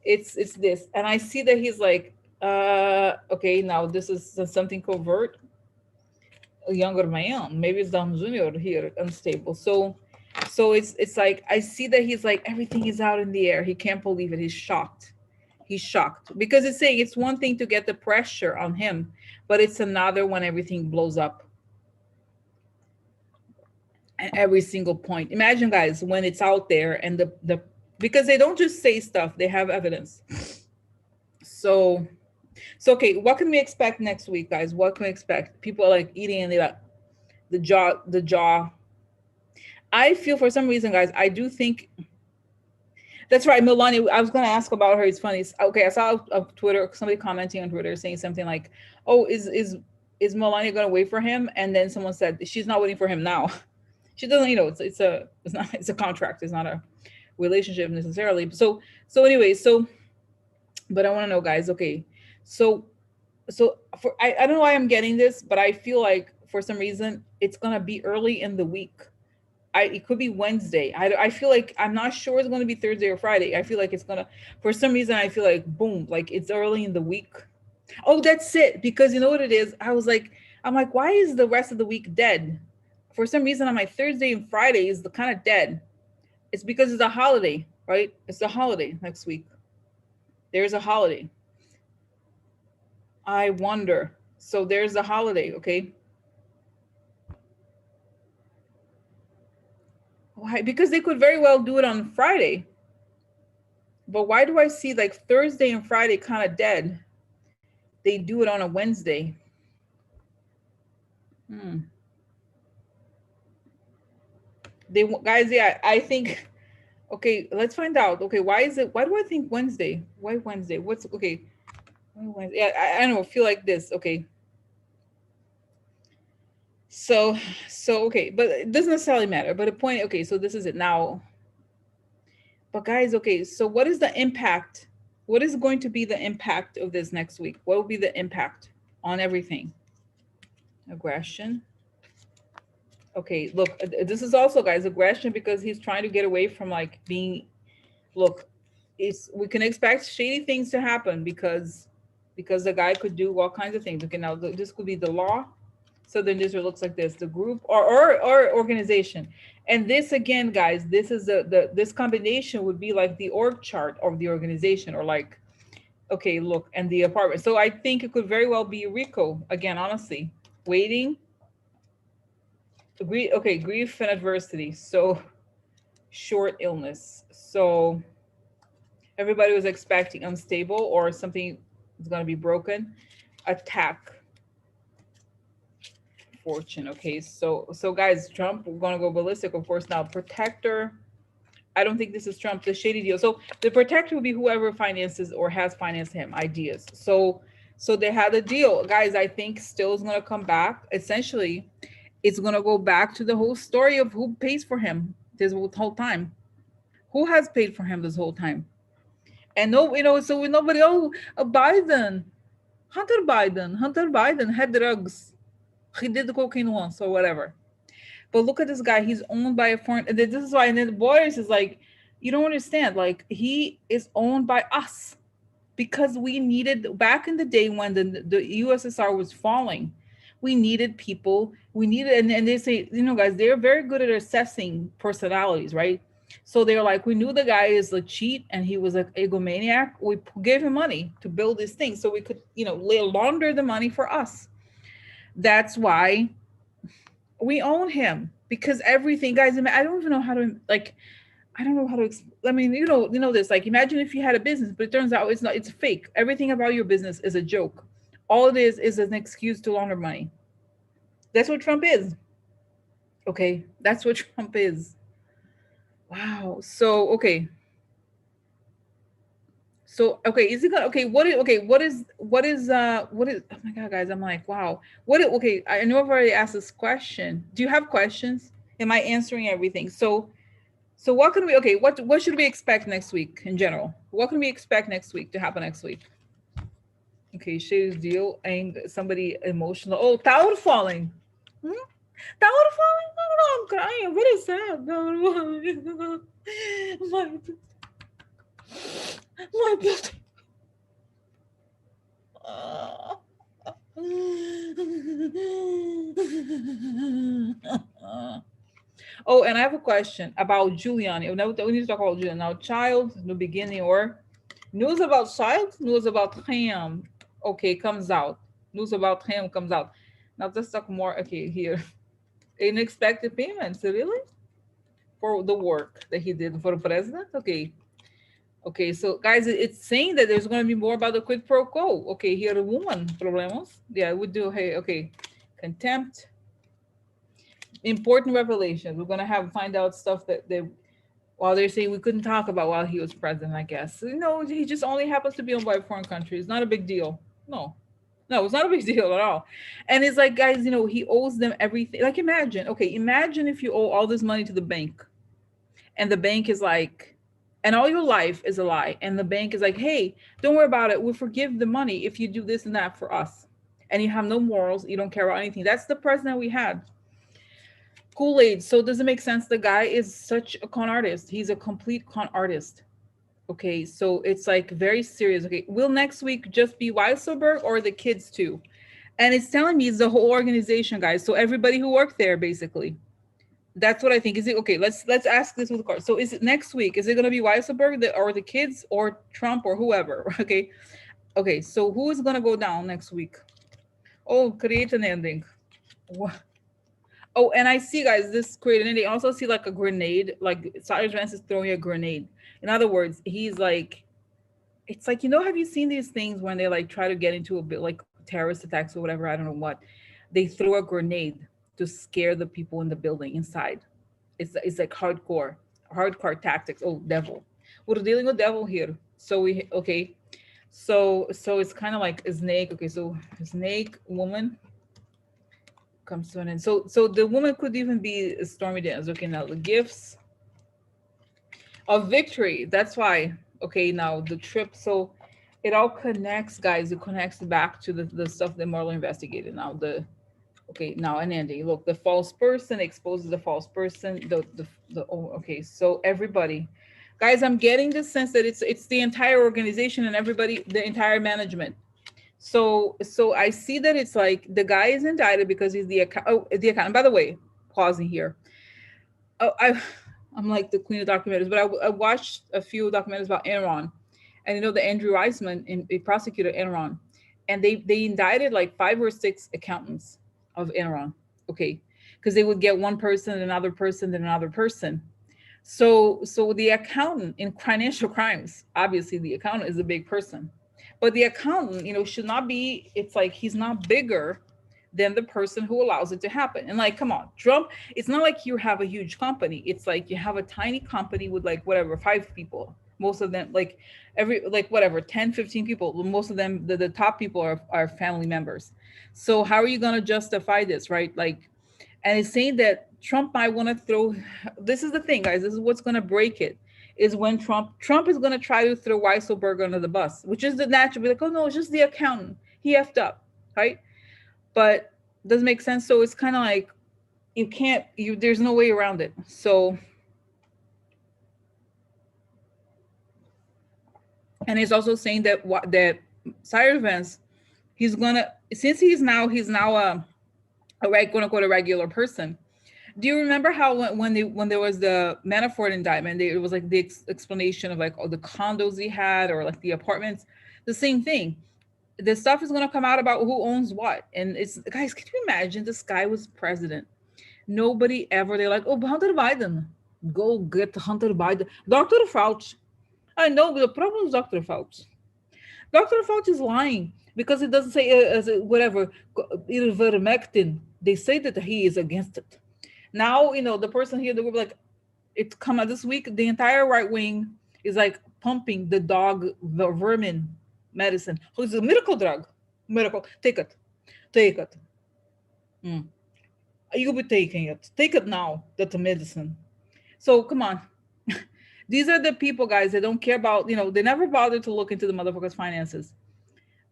it's this, and I see that he's like, okay, now this is something covert. A younger man, maybe it's Dom Junior here, unstable. So it's like I see that he's like everything is out in the air. He can't believe it. He's shocked. He's shocked because it's saying it's one thing to get the pressure on him, but it's another when everything blows up at every single point. Imagine, guys, when it's out there and the because they don't just say stuff; they have evidence. So okay, what can we expect next week, guys? What can we expect? People are like eating and the jaw. I feel for some reason, guys, I do think that's right. Melania, I was gonna ask about her. It's funny. Okay, I saw on Twitter somebody commenting on Twitter saying something like, "Oh, is Melania gonna wait for him?" And then someone said she's not waiting for him now. She doesn't. It's a contract. It's not a relationship necessarily. So anyway, but I want to know, guys. Okay, so I don't know why I'm getting this, but I feel like for some reason it's gonna be early in the week. It could be Wednesday. I feel like I'm not sure it's going to be Thursday or Friday. I feel like it's gonna for some reason I feel like boom, like it's early in the week. Oh, that's it. Because you know what it is? I'm like, why is the rest of the week dead? For some reason on my Thursday and Friday is the kind of dead. It's because it's a holiday, right? It's a holiday next week. There's a holiday. I wonder. So there's a holiday, okay? Why? Because they could very well do it on Friday. But why do I see like Thursday and Friday kind of dead? They do it on a Wednesday. They guys, yeah, I think. Okay, let's find out. Okay, why is it? Why do I think Wednesday? Why Wednesday? What's okay? Why Wednesday? Yeah, I don't know. Feel like this. Okay. So okay, but it doesn't necessarily matter. But the point. Okay, so this is it now. But guys, okay, so what is the impact? What is going to be the impact of this next week? What will be the impact on everything? Aggression. Okay, look, this is also, guys, aggression because he's trying to get away from like being. Look, we can expect shady things to happen because the guy could do all kinds of things. Okay, now this could be the law. So then this looks like this: the group or organization. And this again, guys, this is this combination would be like the org chart of the organization, or like, okay, look, and the apartment. So I think it could very well be Rico again. Honestly, waiting. Okay, grief and adversity. So short illness. So everybody was expecting unstable or something is going to be broken. Attack. Fortune. Okay, so guys, Trump, we're going to go ballistic, of course. Now, protector. I don't think this is Trump. The shady deal. So the protector will be whoever finances or has financed him. Ideas. So they had a deal, guys. I think still is going to come back. Essentially, it's going to go back to the whole story of who pays for him this whole time. Who has paid for him this whole time? And no, so nobody. Oh, Biden, Hunter Biden had drugs. He did the cocaine once or whatever. But look at this guy. He's owned by a foreign. This is why. And then Boris is like, you don't understand. Like he is owned by us because we needed back in the day when the USSR was falling. We needed people. We needed, and they say, guys, they're very good at assessing personalities, right? So they're like, we knew the guy is a cheat and he was an egomaniac. We gave him money to build this thing so we could, launder the money for us. That's why we own him, because everything, guys. I don't even know how to like. I don't know how to. I mean, this. Like, imagine if you had a business, but it turns out it's not. It's fake. Everything about your business is a joke. All it is an excuse to launder money. That's what Trump is. Okay, that's what Trump is. Wow. So okay. So okay, is it gonna okay? What is? Oh my god, guys! I'm like, wow. Okay, I know I've already asked this question. Do you have questions? Am I answering everything? So what can we? Okay, what should we expect next week in general? What can we expect next week to happen next week? Okay, Shay's deal and somebody emotional. Oh, tower falling. Hmm? Tower falling? No, no, no, I'm crying. I'm very sad. No, no, my, my building. Oh, and I have a question about Giuliani. We need to talk about Giuliani now. Child, the beginning, or news about child, news about him. Okay, comes out. News about him comes out. Now let's talk more. Okay, here. Unexpected payments, really? For the work that he did for the president? Okay. Okay, so guys, it's saying that there's going to be more about the quid pro quo. Okay, here the woman problemos. Yeah, we do. Hey, okay, contempt. Important revelations. We're going to have find out stuff that they while they're saying we couldn't talk about while he was president. I guess he just only happens to be owned by a foreign country. It's not a big deal. No, no, it's not a big deal at all. And it's like, guys, he owes them everything. Like, imagine if you owe all this money to the bank, and the bank is like, and all your life is a lie, and the bank is like, hey, don't worry about it, we'll forgive the money if you do this and that for us, and you have no morals, you don't care about anything. That's the president we had. Kool-Aid. So does it make sense? The guy is such a con artist. He's a complete con artist. Okay, so it's like very serious. Okay, will next week just be Weisselberg or the kids too? And it's telling me it's the whole organization, guys. So everybody who worked there, basically. That's what I think. Is it okay? Let's ask this with the card. So is it next week? Is it going to be Weisselberg or the kids or Trump or whoever? Okay, okay. So who is going to go down next week? Oh, create an ending. What? Oh, and I see, guys, this create an ending. I also see like a grenade. Like Cyrus Vance is throwing a grenade. In other words, he's like, it's like, have you seen these things when they like try to get into a bit like terrorist attacks or whatever? I don't know what. They throw a grenade to scare the people in the building inside. It's like hardcore tactics. Oh, devil. We're dealing with devil here. So we okay. So it's kind of like a snake. Okay, so snake woman comes to an end. So the woman could even be Stormy Daniels. Okay, now the gifts of victory. That's why. Okay, now the trip. So it all connects, guys. It connects back to the stuff that Marlo investigated. Now okay, now an ending. Look, the false person exposes the false person. Okay, so everybody, guys, I'm getting the sense that it's the entire organization and everybody, the entire management. So I see that it's like the guy is indicted because he's the accountant. By the way, pausing here. Oh, I'm like the queen of documentaries, but I watched a few documentaries about Enron, and the Andrew Weissman, a prosecutor Enron, and they indicted like 5 or 6 accountants of Enron. Okay, because they would get one person, another person, then another person. So the accountant in financial crimes, obviously the accountant is a big person, but the accountant, should not be. It's like he's not bigger than the person who allows it to happen. And like, come on, Trump, it's not like you have a huge company. It's like you have a tiny company with like whatever, 5 people. Most of them like like whatever, 10, 15 people. Most of them, the top people are family members. So how are you going to justify this, right? Like, and it's saying that Trump might want to throw, this is the thing, guys, this is what's going to break it, is when Trump is going to try to throw Weisselberg under the bus, which is the natural, be like, oh no, it's just the accountant. He effed up, right? But doesn't make sense. So it's kind of like there's no way around it. So, and he's also saying that Cyrus Vance, he's gonna, since he's now a quote unquote a regular person, Do you remember how when there was the Manafort indictment, it was like the explanation of like all the condos he had or like the apartments, the same thing. The stuff is gonna come out about who owns what, and it's guys. Can you imagine this guy was president? Nobody ever. They're like, oh, Hunter Biden, go get Hunter Biden, Dr. Fauci. I know the problem is Dr. Fauci. Dr. Fauci is lying because it doesn't say whatever ivermectin. They say that he is against it. Now the person here, the group, like it's come out this week. The entire right wing is like pumping the dog, the vermin medicine. Who's a miracle drug? Miracle. Take it. Take it. Mm. You'll be taking it. Take it now. That's a medicine. So come on. These are the people, guys, that don't care about, they never bother to look into the motherfucker's finances.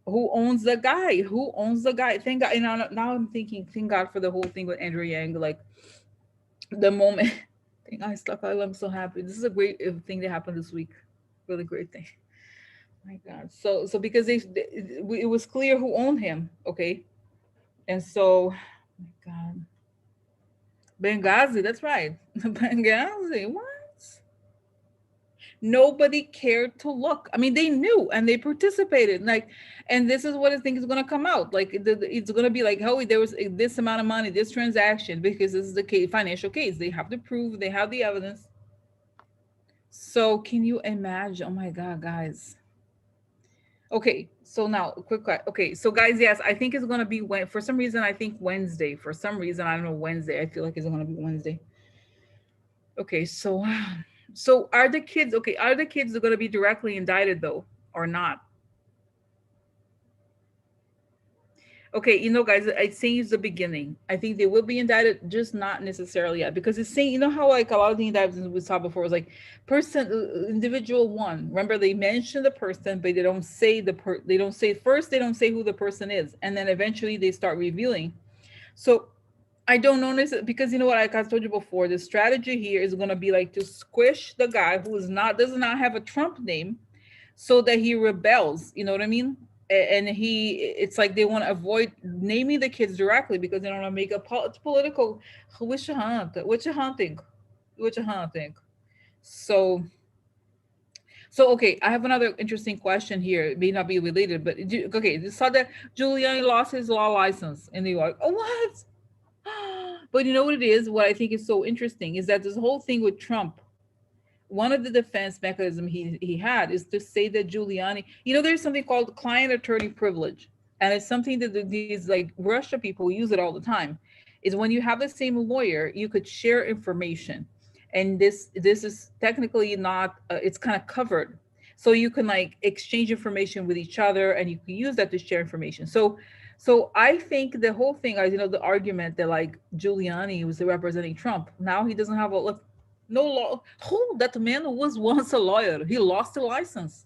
Who owns the guy? Who owns the guy? Thank God. Now I'm thinking, thank God for the whole thing with Andrew Yang. Like the moment, thank God, I'm so happy. This is a great thing that happened this week. Really great thing. My God. So because it was clear who owned him. Okay. And so, my God. Benghazi, that's right. Benghazi, what? Nobody cared to look. I mean, they knew and they participated. Like, and this is what I think is going to come out. Like, it's going to be like, oh, there was this amount of money, this transaction, because this is the case, financial case. They have to prove, they have the evidence. So, can you imagine? Oh my God, guys. Okay, so now okay, so guys, yes, I think it's gonna be when for some reason I think Wednesday. For some reason, I don't know Wednesday. I feel like it's gonna be Wednesday. Okay, so so are the kids okay? Are the kids gonna be directly indicted though, or not? Okay, guys, it's saying it's the beginning. I think they will be indicted, just not necessarily yet, because it's saying, how like a lot of the indictments we saw before was like person, individual one. Remember, they mention the person, but they don't say they don't say first, they don't say who the person is, and then eventually they start revealing. So I don't know this because you know what, like I told you before, the strategy here is going to be like to squish the guy who does not have a Trump name, so that he rebels. You know what I mean? And it's like they want to avoid naming the kids directly because they don't want to make a political witch hunt, witch hunting. So, okay, I have another interesting question here. It may not be related, but okay, you saw that Giuliani lost his law license in New York. Oh, what? But you know what it is? What I think is so interesting is that this whole thing with Trump, one of the defense mechanism he had is to say that Giuliani, there's something called client attorney privilege. And it's something that these like Russia people use it all the time. Is when you have the same lawyer, you could share information. And this is technically not, it's kind of covered. So you can like exchange information with each other and you can use that to share information. So I think the whole thing, the argument that like Giuliani was representing Trump, now he doesn't have no law. Oh, that man was once a lawyer. He lost the license.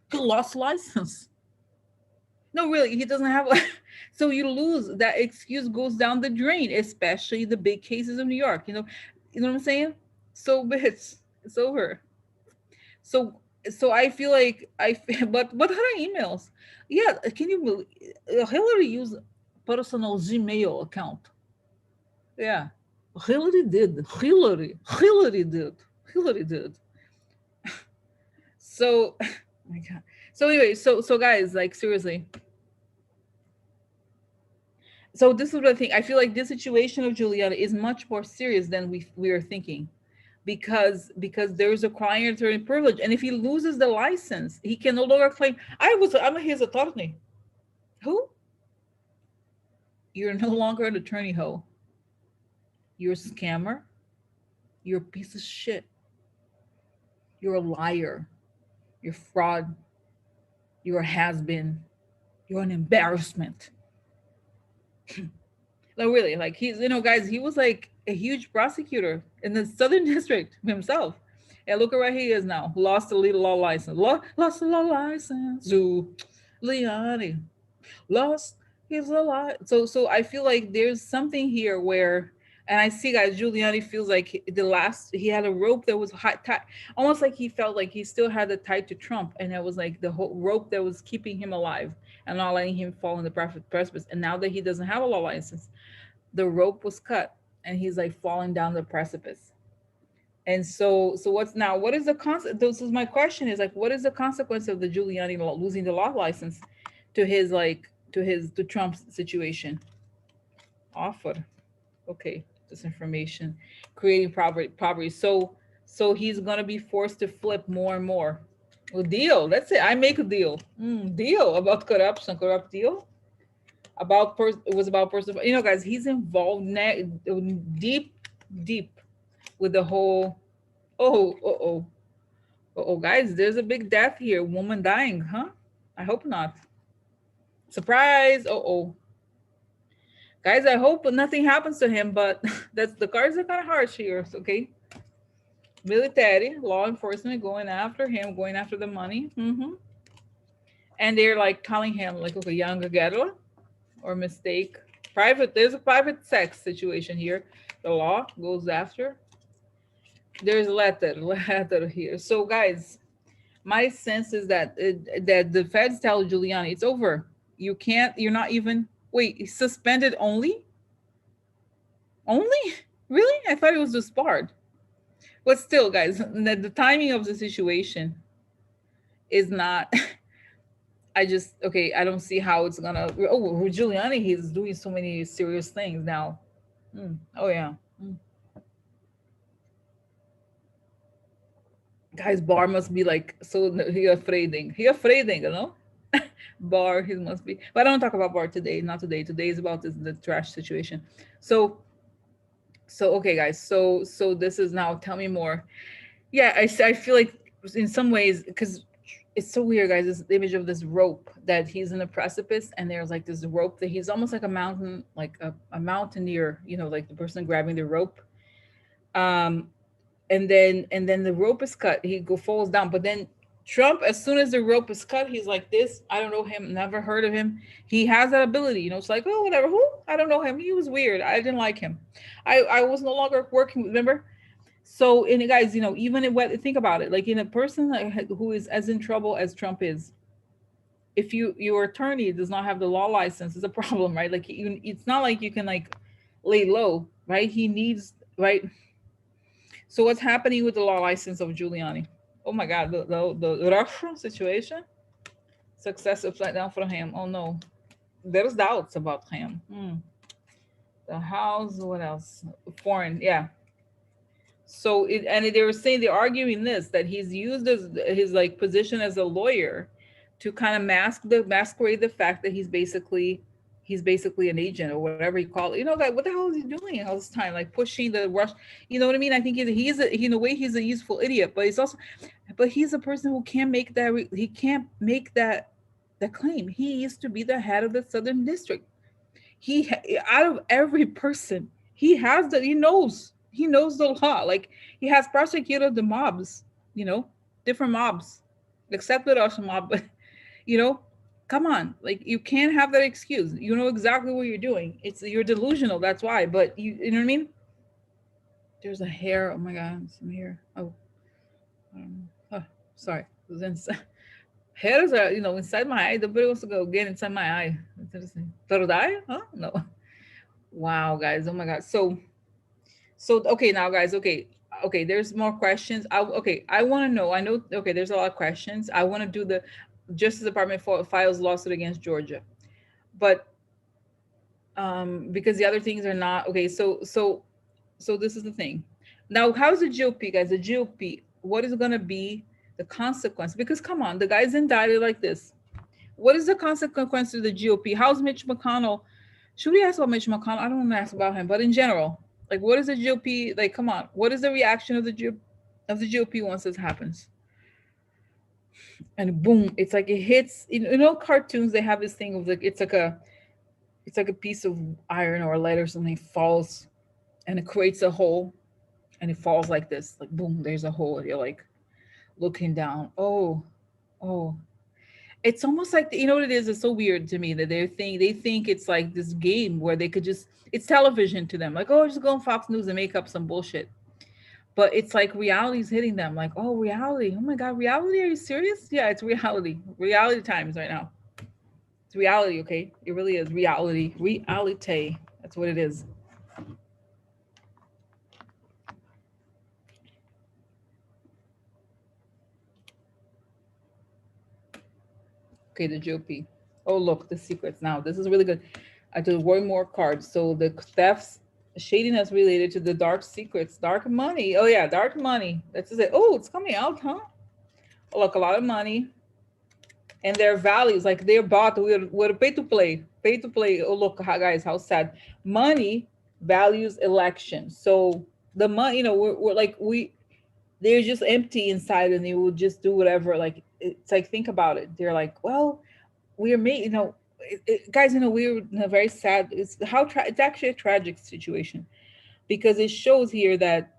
He lost license. No, really, he doesn't have. So you lose. That excuse goes down the drain, especially the big cases of New York. You know what I'm saying? So, bitch, it's over. So, I feel like but what are emails? Yeah, can you believe Hillary used personal Gmail account? Yeah, Hillary did. Hillary did. Hillary did. So, oh my God. So anyway, so guys, like seriously. So this is what I think. I feel like this situation of Juliana is much more serious than we are thinking, because there's a client attorney privilege, and if he loses the license, he can no longer claim I'm his attorney. Who? You're no longer an attorney, ho. You're a scammer. You're a piece of shit. You're a liar. You're fraud. You're a has been. You're an embarrassment. No, really, like guys, he was like a huge prosecutor in the Southern District himself. And look at where he is now. Lost the legal law license. Lost the law license. Giuliani lost his law. So I feel like there's something here where, and I see, guys, Giuliani feels like he had a rope that was hot, tight, almost like he felt like he still had the tie to Trump, and it was like the whole rope that was keeping him alive and not letting him fall in the precipice. And now that he doesn't have a law license, the rope was cut. and he's like falling down the precipice. And so what's now? What is the consequence? This is my question: is like, what is the consequence of the Giuliani losing the law license to his to Trump's situation? Offer. Okay, disinformation, creating poverty. So he's gonna be forced to flip more and more. Well, deal. That's it. I make a deal. Deal about corruption. Corrupt deal about it was about person. You know, guys, he's involved deep, deep with the whole. Oh, guys, there's a big death here. Woman dying, huh? I hope not. Surprise. Guys, I hope nothing happens to him, but that's the cards are kind of harsh here. Okay, military, law enforcement going after him, going after the money, and they're like calling him like, okay, younger guerrilla or mistake. Private, there's a private sex situation here. The law goes after. There's a letter here. So, guys, my sense is that that the feds tell Giuliani it's over. You can't. You're not even. Wait, he's suspended only. Only? Really? I thought it was just barred. But still, guys, the timing of the situation is not. I just okay. I don't see how it's gonna. Oh, Giuliani, he's doing so many serious things now. Oh yeah. Guys, Bar must be like so he afraiding. He afraiding, you know? Bar, he must be. But I don't talk about Bar today. Not today. Today is about the trash situation. So okay, guys. So this is now. Tell me more. Yeah, I feel like in some ways because it's so weird, guys. This image of this rope that he's in a precipice, and there's like this rope that he's almost like a mountain, like a mountaineer. You know, like the person grabbing the rope. Um, and then the rope is cut. He falls down, but then Trump, as soon as the rope is cut, he's like this. I don't know him. Never heard of him. He has that ability. You know, it's like, oh, whatever. Who? I don't know him. He was weird. I didn't like him. I was no longer working. Remember? So, and guys, you know, even in what think about it, like in a person who is as in trouble as Trump is, if your attorney does not have the law license, it's a problem, right? Like it's not like you can like lay low, right? He needs right. So what's happening with the law license of Giuliani? Oh my God, the Russian situation, success upside down for him. Oh no, there's doubts about him. The house, what else? Foreign, yeah. So they were saying they're arguing this that he's used as his like position as a lawyer to kind of masquerade the fact that he's basically an agent or whatever you call it. You know, like what the hell is he doing all this time? Like pushing the rush. You know what I mean? I think in a way he's a useful idiot, but he's a person who can't make that. He can't make that claim. He used to be the head of the Southern District. He out of every person, he has that. He knows the law. Like he has prosecuted the mobs. You know, different mobs, except the Russian mob, but you know come on, like you can't have that excuse. You know exactly what you're doing. You're delusional, that's why. But you know what I mean. There's a hair. Oh my God, some hair. Oh, sorry, it was inside. Hairs are inside my eye. The bird wants to go get inside my eye. Interesting. Third eye, huh? No. Wow, guys, oh my God. So okay, now guys, okay, there's more questions. I want to know. I know. Okay, there's a lot of questions. I want to do the Justice Department files lawsuit against Georgia, but because the other things are not okay. So this is the thing. Now, how's the GOP, guys? The GOP, what is going to be the consequence? Because come on, the guy's indicted like this. What is the consequence to the GOP? How's Mitch McConnell? Should we ask about Mitch McConnell? I don't want to ask about him, but in general, like, what is the GOP like? Come on, what is the reaction of the GOP once this happens? And boom, it's like it hits. Cartoons, they have this thing of like it's like a piece of iron or lead or something falls, and it creates a hole, and it falls like this, like boom, there's a hole. You're like looking down. Oh, it's almost like what it is. It's so weird to me that they think it's like this game where they could just it's television to them. Like, oh, just go on Fox News and make up some bullshit. But it's like reality's hitting them. Like, oh, reality. Oh my God, reality? Are you serious? Yeah, it's reality. Reality times right now. It's reality, okay? It really is reality. Reality. That's what it is. Okay, the GOP. Oh, look, the secrets. Now, this is really good. I did one more cards. So the thefts, shadiness related to the dark secrets, dark money. Oh yeah, dark money. That's it. Oh, it's coming out, huh? Oh, look, a lot of money and their values, like they're bought with pay to play, pay to play. Oh, look, guys, how sad. Money values election. So the money, we're like they're just empty inside, and they will just do whatever. Like it's like think about it. They're like, well, we are made, guys, we're in a very sad. It's actually a tragic situation because it shows here that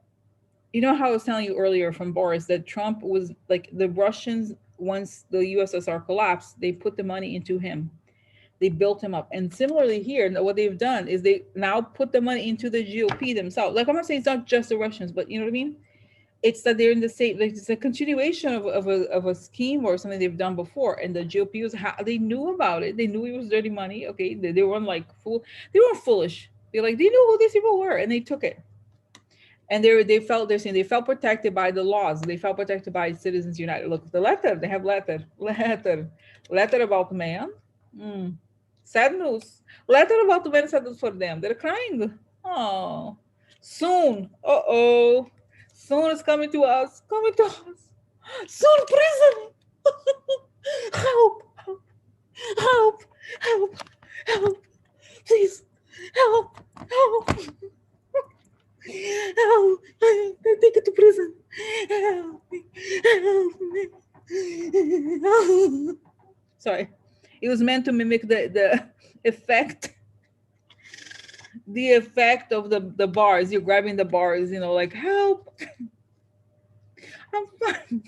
how I was telling you earlier from Boris that Trump was like the Russians once the USSR collapsed, they put the money into him. They built him up. And similarly here, what they've done is they now put the money into the GOP themselves. Like I'm not saying it's not just the Russians, but you know what I mean? It's that they're in the same, like it's a continuation of a scheme or something they've done before. And the GOP they knew about it. They knew it was dirty money. Okay. They weren't like they weren't foolish. They're like, they knew who these people were and they took it. And they felt protected by the laws. They felt protected by Citizens United. Look, the letter, they have letter about man. Mm. Sad news. Letter about the man, sad news for them. They're crying. Oh, soon. Uh-oh. Soon is coming to us. Coming to us. Soon prison. Help. Help. Help. Help. Please. Help. Help. Help. Take it to prison. Help me. Help me. Help. Sorry. It was meant to mimic the effect of the bars. You're grabbing the bars, like help. I'm fine.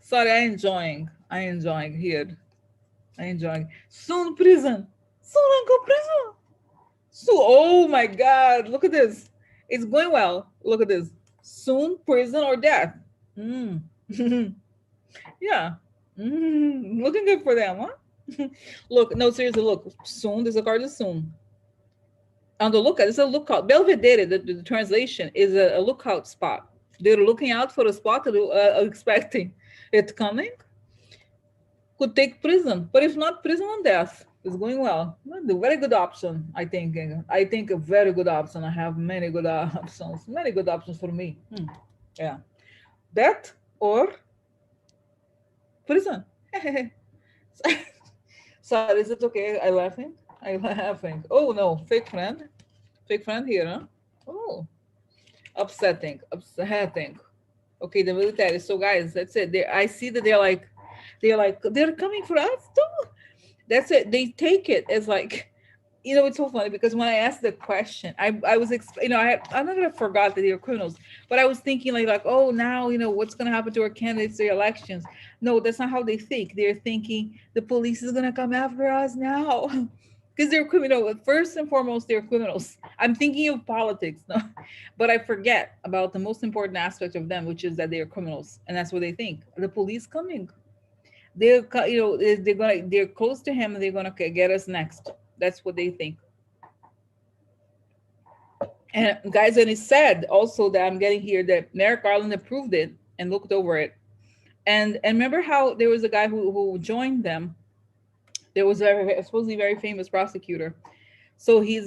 Sorry, I enjoying here. I enjoying. Soon prison. Soon I go prison. So, oh my God, look at this. It's going well. Look at this. Soon prison or death. Mm. Yeah. Looking good for them, huh? Look, no, seriously, look. Soon, there's a card of soon. On the lookout, it's a lookout. Belvedere, the translation is a lookout spot. They're looking out for a spot, expecting it coming. Could take prison, but if not, prison and death is going well. A very good option, I think. I think a very good option. I have many good options. Many good options for me. Yeah. Death or prison. Sorry, is it okay? I laughing? I laughing. Oh no, fake friend. Fake friend here, huh? Oh. Upsetting. Okay, the military. So guys, that's it. I see that they're coming for us too. That's it. They take it as like, it's so funny because when I asked the question, I was, I'm not gonna forgot that they are criminals, but I was thinking like, oh, now, what's gonna happen to our candidates, their elections. No, that's not how they think. They're thinking the police is gonna come after us now. Because they're criminal. First and foremost, they're criminals. I'm thinking of politics, no? But I forget about the most important aspect of them, which is that they are criminals, and that's what they think. The police coming. They're close to him, and they're gonna get us next. That's what they think. And guys, and it's sad also that I'm getting here that Merrick Garland approved it and looked over it. And remember how there was a guy who joined them. There was a supposedly very famous prosecutor. So he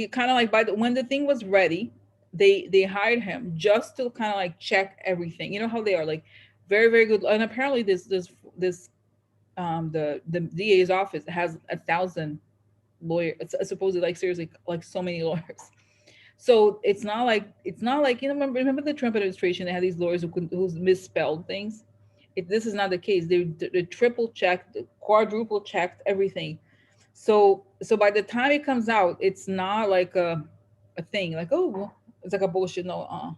kind of like when the thing was ready, they hired him just to kind of like check everything. You know how they are, like very, very good. And apparently this the DA's office has 1,000 lawyers. It's supposedly like seriously like so many lawyers. So it's not like remember the Trump administration, they had these lawyers who misspelled things. This is not the case. They triple checked, quadruple checked everything. So by the time it comes out, it's not like a thing like, oh, well, it's like a bullshit. No,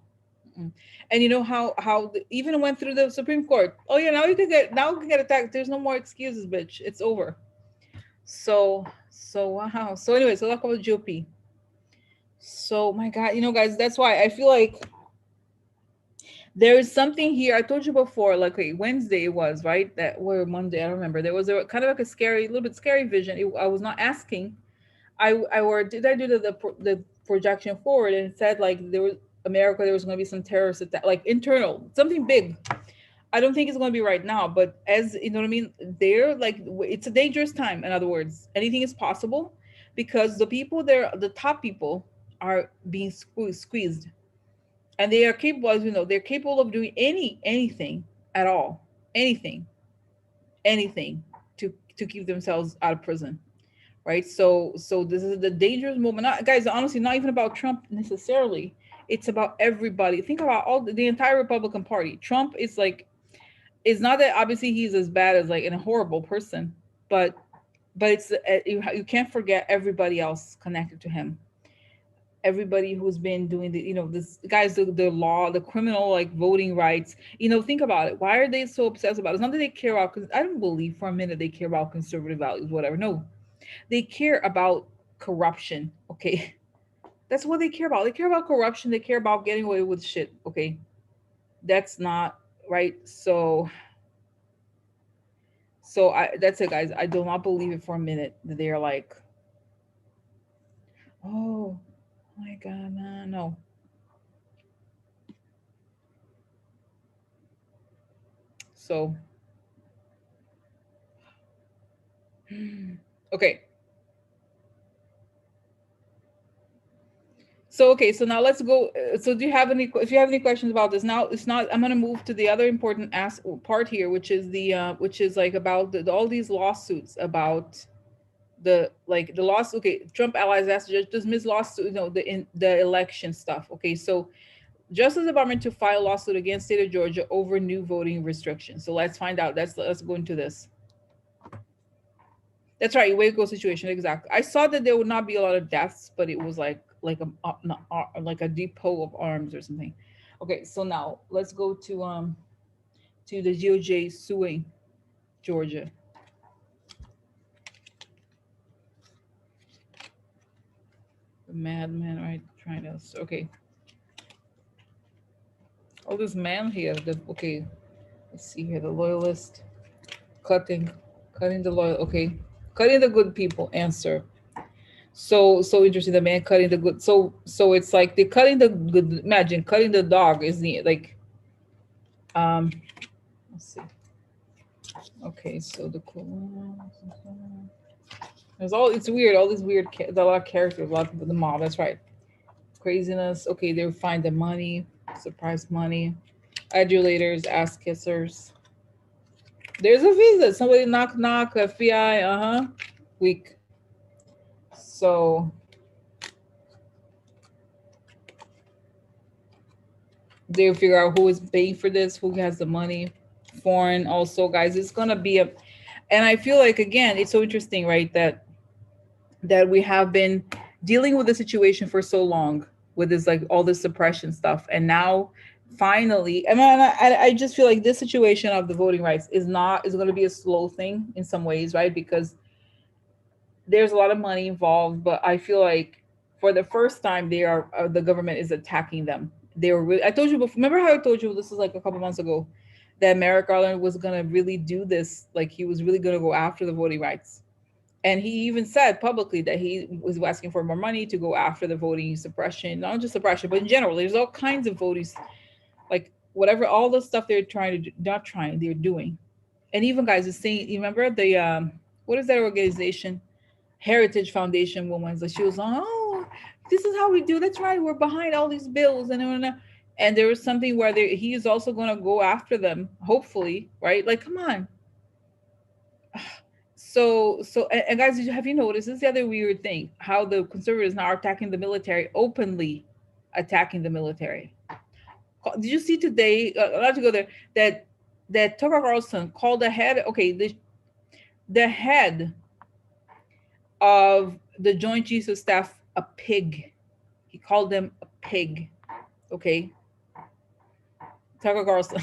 and you know how even went through the Supreme Court. Oh yeah, now you can get attacked. There's no more excuses, bitch. It's over. So wow. So anyway, so talk about GOP. So my God, guys, that's why I feel like there is something here. I told you before, like Wednesday it was, right? That or Monday, I don't remember. There was a kind of like a little bit scary vision. I was not asking. Did I do the projection forward, and it said like there was America, there was going to be some terrorist attack, like internal, something big. I don't think it's going to be right now, but as you know what I mean, they're like it's a dangerous time. In other words, anything is possible because the people there, the top people, are being squeezed, and they are capable. As you know, they're capable of doing anything at all, anything, anything to keep themselves out of prison, right? So this is the dangerous moment, not, guys. Honestly, not even about Trump necessarily. It's about everybody. Think about all the entire Republican Party. Trump is like, it's not that obviously he's as bad as like and a horrible person, but it's you can't forget everybody else connected to him, everybody who's been doing the, this guys, the law, the criminal, like voting rights. Think about it. Why are they so obsessed about it? It's not that they care about, because I don't believe for a minute they care about conservative values, whatever. No, they care about corruption. Okay, that's what they care about. They care about corruption. They care about getting away with shit. Okay, that's not right. So that's it, guys. I do not believe it for a minute that they are like, oh my god, no, no. So okay. So okay, so now let's go. So do you have any? If you have any questions about this, now it's not. I'm gonna move to the other important part here, which is which is like about all these lawsuits about the loss. Okay, Trump allies asked to dismiss lawsuit. The election stuff. Okay, so Justice Department to file lawsuit against state of Georgia over new voting restrictions. So let's find out. Let's go into this. That's right, Waco situation, exactly. I saw that there would not be a lot of deaths, but it was like a like a depot of arms or something. Okay, so now let's go to the DOJ suing Georgia. The madman, right? Trying to okay. Oh, this man here. Okay, let's see here. The loyalist cutting, cutting the loyal. Okay, cutting the good people. Answer. So interesting. The man cutting the good. So it's like they cutting the good. Imagine cutting the dog is the like. Let's see. Okay, so there's all, it's weird. All these weird. There's a lot of characters. A lot of people. The mob. That's right. Craziness. Okay, they find the money. Surprise money. Adulators. Ass kissers. There's a visa. Somebody knock knock. FBI. Weak. So they'll figure out who is paying for this, who has the money. Foreign also, guys. It's gonna be a, and I feel like again, it's so interesting, right? That we have been dealing with the situation for so long with this like all this suppression stuff, and now finally, I mean, I just feel like this situation of the voting rights is going to be a slow thing in some ways, right? Because there's a lot of money involved, but I feel like for the first time, they are the government is attacking them. They were really, I told you before. Remember how I told you this was like a couple months ago that Merrick Garland was gonna really do this, like he was really gonna go after the voting rights, and he even said publicly that he was asking for more money to go after the voting suppression, not just suppression, but in general. There's all kinds of voting, like whatever, all the stuff they're trying to do, not trying, they're doing. And even guys, the same. You remember the what is that organization? Heritage Foundation woman. So she was like, oh, this is how we do. That's right. We're behind all these bills, and there was something where he is also going to go after them. Hopefully, right? Like, come on. And guys, have you noticed? This is the other weird thing: how the conservatives now are attacking the military, openly attacking the military. Did you see today? I'll have to go there. That Tucker Carlson called the head. Okay, the head of the Joint Chiefs of Staff a pig. He called them a pig. Okay. Tucker Carlson.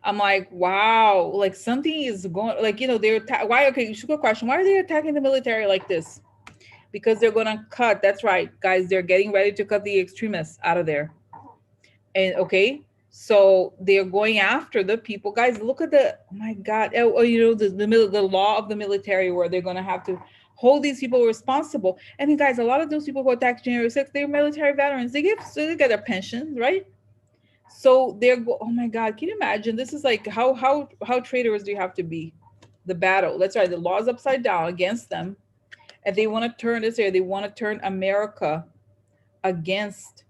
I'm like, wow, like something is going, like, they're, why, okay, good question. Why are they attacking the military like this? Because they're going to cut, that's right, guys, they're getting ready to cut the extremists out of there. And okay, so they're going after the people. Guys, look at the, oh my God, the law of the military where they're going to have to hold these people responsible. And then, guys, a lot of those people who attacked January 6th, they're military veterans. They get their pensions, right? So oh my God, can you imagine? This is like how traitorous do you have to be? The battle. That's right. The law's upside down against them, and they want to turn this here. They want to turn America against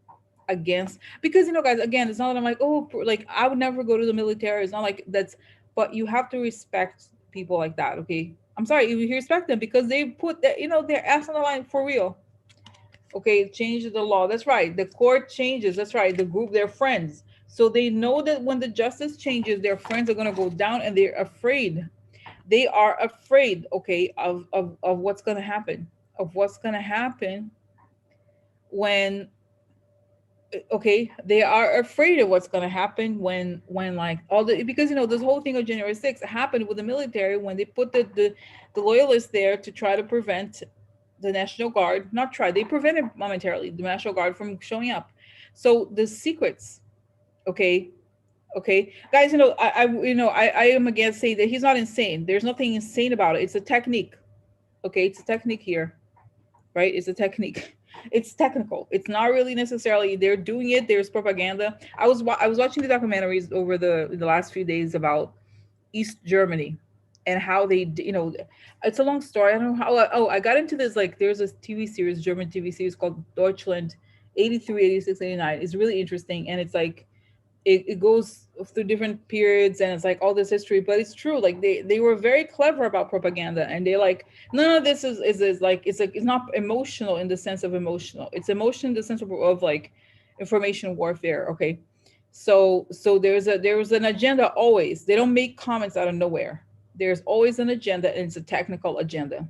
because guys, again, it's not that I'm like, oh, like I would never go to the military. It's not like that's, but you have to respect people like that. Okay, I'm sorry, you respect them because they put that, their ass on the line for real. Okay, change the law. That's right. The court changes. That's right. The group, they're friends. So they know that when the justice changes, their friends are gonna go down, and they're afraid. They are afraid, okay, of what's gonna happen. Of what's gonna happen when okay, they are afraid of what's going to happen when like all the, because this whole thing of January 6th happened with the military when they put the loyalists there to try to prevent the National Guard, not try, they prevented momentarily the National Guard from showing up. So the secrets, okay, okay, guys, I am against saying that he's not insane. There's nothing insane about it. It's a technique. Okay, it's a technique here, right? It's a technique. It's technical. It's not really necessarily they're doing it. There's propaganda. I was watching the documentaries over the last few days about East Germany and how it's a long story. I don't know how. Oh, I got into this, like there's a TV series, German TV series called Deutschland 83, 86, 89. It's really interesting, and it's like it goes through different periods, and it's like all this history, but it's true, like they were very clever about propaganda, and they like none of this is like it's not emotional in the sense of emotional, it's emotion in the sense of like information warfare. Okay, so there's an agenda always. They don't make comments out of nowhere. There's always an agenda, and it's a technical agenda.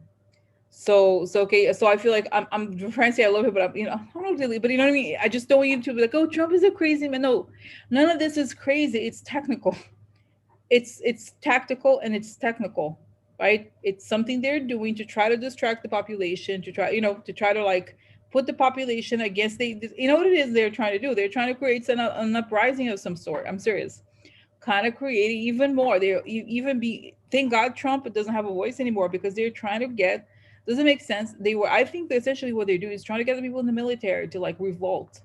So okay, so I feel like I'm trying to say I love him, but I'm not really, but you know what I mean. I just don't want you to be like, oh, Trump is a crazy man. No, none of this is crazy. It's technical. It's tactical, and it's technical, right? It's something they're doing to try to distract the population, to try to try to like put the population against what it is they're trying to do. They're trying to create an uprising of some sort. I'm serious, kind of creating even more. They even be thank God Trump doesn't have a voice anymore because they're trying to get. Doesn't make sense. They were. I think essentially what they do is trying to get the people in the military to like revolt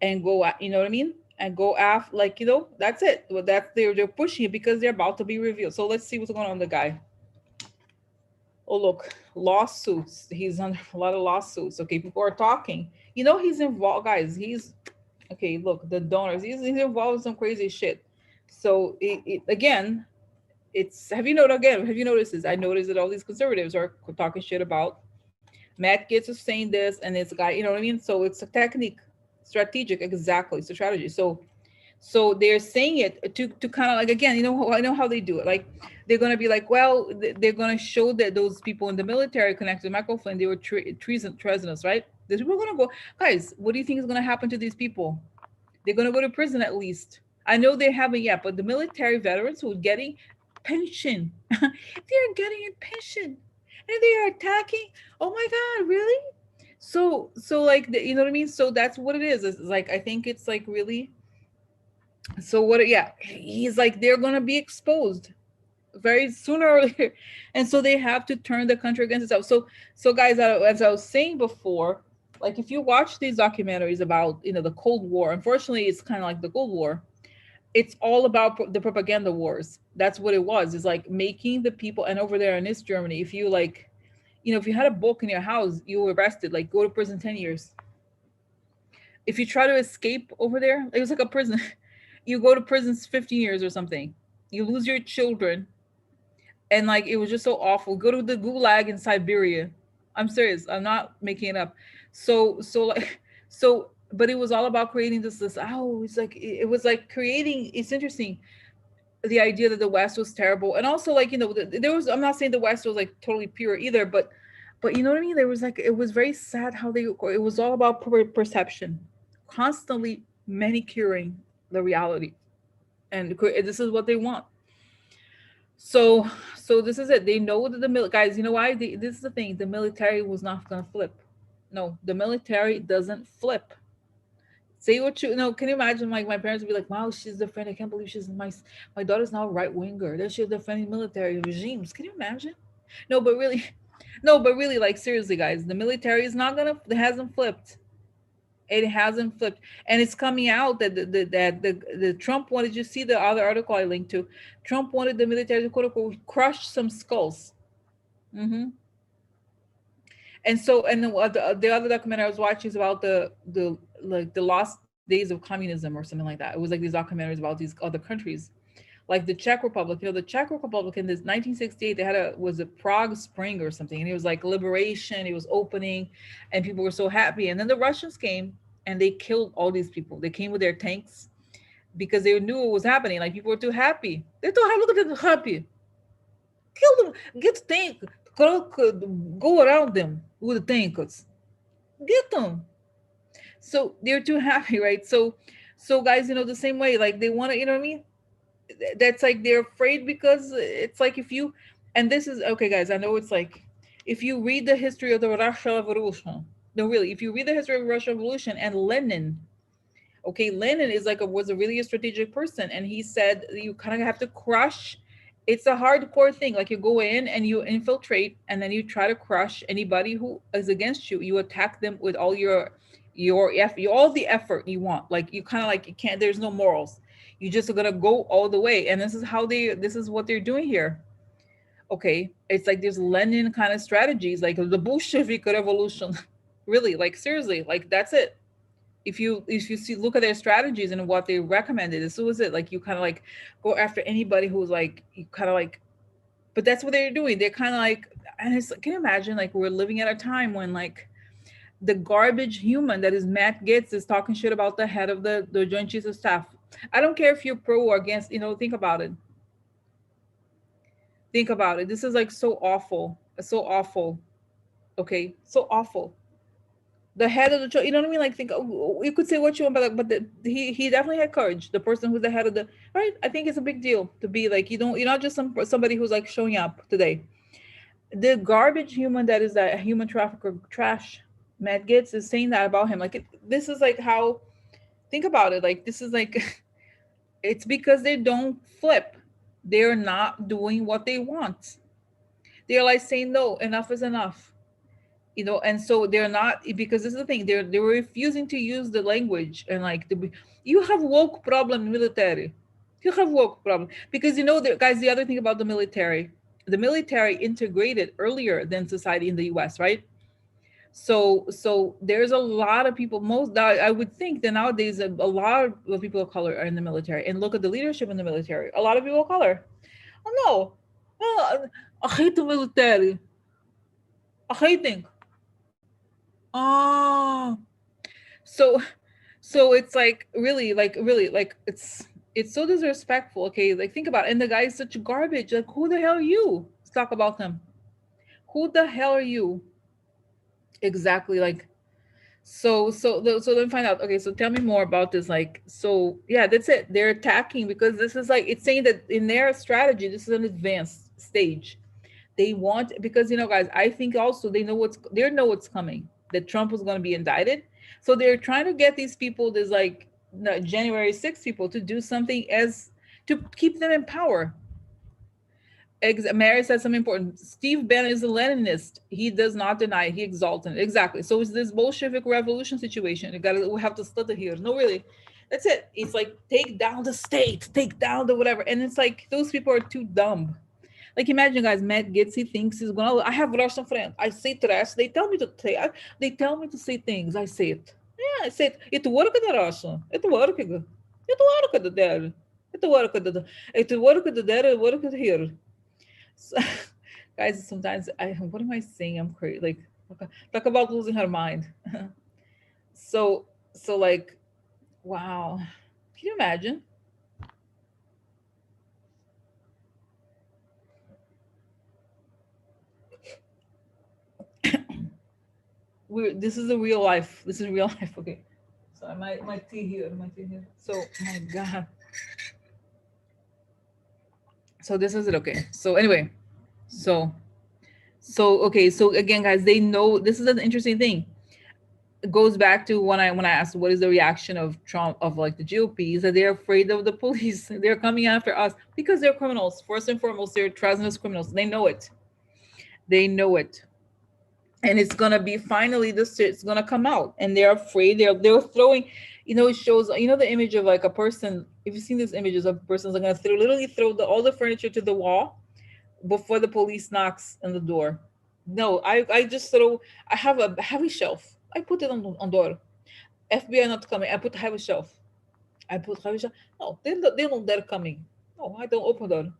and go. You know what I mean? And go after like that's it. Well, that's they're pushing it because they're about to be revealed. So let's see what's going on with the guy. Oh look, lawsuits. He's under a lot of lawsuits. Okay, people are talking. He's involved, guys. He's okay. Look, the donors. He's involved in some crazy shit. So again, it's have you noticed this? I noticed that all these conservatives are talking shit about Matt Gaetz is saying this, and it's a guy, you know what I mean? So it's a technique, strategic, exactly. It's a strategy. So they're saying it to kind of like, again, I know how they do it. Like they're gonna be like, well, they're gonna show that those people in the military connected to Michael Flynn, they were treasonous, right? These people are gonna go, guys. What do you think is gonna happen to these people? They're going to go to prison at least. I know they haven't yet, but the military veterans who are getting pension, they're getting a pension, and they are attacking. Oh my God, really? So like you know what I mean? So that's what it is. It's like I think it's like really. So what? Yeah, he's like they're going to be exposed very sooner or later, and so they have to turn the country against itself. So guys, as I was saying before, like if you watch these documentaries about the Cold War, unfortunately it's kind of like the Cold War. It's all about the propaganda wars. That's what it was. It's like making the people, and over there in East Germany, if you like if you had a book in your house, you were arrested, like go to prison 10 years. If you try to escape over there, it was like a prison. You go to prison 15 years or something. You lose your children, and like it was just so awful. Go to the gulag in Siberia. I'm serious. I'm not making it up. So like but it was all about creating this it's like it was like creating. It's interesting, the idea that the West was terrible, and also like there was. I'm not saying the West was like totally pure either, but you know what I mean. There was like it was very sad how it was all about perception, constantly manicuring the reality, and this is what they want. So this is it. They know that guys. You know why? This is the thing. The military was not gonna flip. No, the military doesn't flip. Say what you know. Can you imagine? Like my parents would be like, "Wow, she's defending. I can't believe she's my daughter's now a right winger. That she's defending military regimes." Can you imagine? No, but really, no, but really, like seriously, guys, the military is not gonna. It hasn't flipped. It hasn't flipped, and it's coming out that the Trump wanted. You see the other article I linked to? Trump wanted the military to quote unquote crush some skulls. Hmm. And so, and the other documentary I was watching is about the like the lost days of communism or something like that. It was like these documentaries about these other countries, like the Czech Republic. You know, the Czech Republic in this 1968, they had a was a Prague Spring or something, and it was like liberation. It was opening, and people were so happy. And then the Russians came and they killed all these people. They came with their tanks because they knew what was happening. Like people were too happy. They're too happy. Look at them happy. Kill them. Get tank. Go around them with the tanks. Get them. So they're too happy, right? So guys, the same way, like they want to, you know what I mean? That's like they're afraid because it's like if you, and this is okay, guys. I know it's like if you read the history of the Russian Revolution, no, really, if you read the history of the Russian Revolution and Lenin, okay, Lenin is like was a really a strategic person, and he said you kind of have to crush. It's a hardcore thing. Like you go in and you infiltrate, and then you try to crush anybody who is against you. You attack them with all all the effort you want. Like you kind of like you can't. There's no morals. You just are gonna go all the way, and this is how they. This is what they're doing here. Okay, it's like there's Lenin kind of strategies, like the Bolshevik revolution. Really, like seriously, like that's it. If you see look at their strategies and what they recommended, this was it. Like you kind of like go after anybody who's like you kind of like, but that's what they're doing. They're kind of like, and it's can you imagine like we're living at a time when like the garbage human that is Matt Gaetz is talking shit about the head of the Joint Chiefs of Staff. I don't care if you're pro or against. Think about it. Think about it. This is like so awful. It's so awful. Okay, so awful. The head of the you know what I mean? Like think you could say what you want, but like, but he definitely had courage. The person who's the head of the right. I think it's a big deal to be like you're not just somebody who's like showing up today. The garbage human that is that human trafficker trash. Matt Gaetz is saying that about him. Like this is like how think about it. Like this is like it's because they don't flip. They're not doing what they want. They're like saying no, enough is enough. And so they're not because this is the thing they're refusing to use the language and like you have woke problem military. You have woke problem because guys, the other thing about the military integrated earlier than society in the US, right? So there's a lot of people. Most I would think that nowadays a lot of people of color are in the military, and look at the leadership in the military. A lot of people of color. Oh no, oh, I hate the military. I hate them. Oh, so it's like really like it's so disrespectful. Okay, like think about it. And the guy's such garbage. Like who the hell are you? Let's talk about him. Who the hell are you? Exactly. Like so let me find out. Okay, so tell me more about this. Like so yeah, that's it. They're attacking because this is like it's saying that in their strategy, this is an advanced stage. They want because guys, I think also they know what's coming, that Trump was going to be indicted. So they're trying to get these people, there's like January 6th people, to do something as to keep them in power. Mary said something important. Steve Bannon is a Leninist. He does not deny it. He exalts it. Exactly. So it's this Bolshevik revolution situation. We have to split it here. No, really. That's it. It's like take down the state, take down the whatever. And it's like those people are too dumb. Like imagine, guys, Matt Gaetz, he thinks he's gonna. I have Russian friends. I say trash. They tell me to say. They tell me to say things. I say it. Yeah, I say it. It worked in Russia. It worked. It worked there. It worked. It worked there. It worked here. So, guys, sometimes what am I saying? I'm crazy. Like talk about losing her mind. so like, wow. Can you imagine? This is a real life. This is real life. Okay. So my tea here. My tea here. So my God. So this is it. Okay. So anyway, so okay. So again, guys, they know this is an interesting thing. It goes back to when I asked what is the reaction of Trump, of like the GOP, is that they're afraid of the police. They're coming after us because they're criminals. First and foremost, they're treasonous criminals. They know it. They know it. and it's gonna be finally this shit's gonna come out, and they're afraid. They're throwing, it shows, the image of like a person. If you've seen these images of persons are gonna literally throw all the furniture to the wall before the police knocks on the door. No, I just throw. I have a heavy shelf. I put it on door. FBI not coming. I put heavy shelf. I put heavy shelf. No, they don't dare coming. No, I don't open door.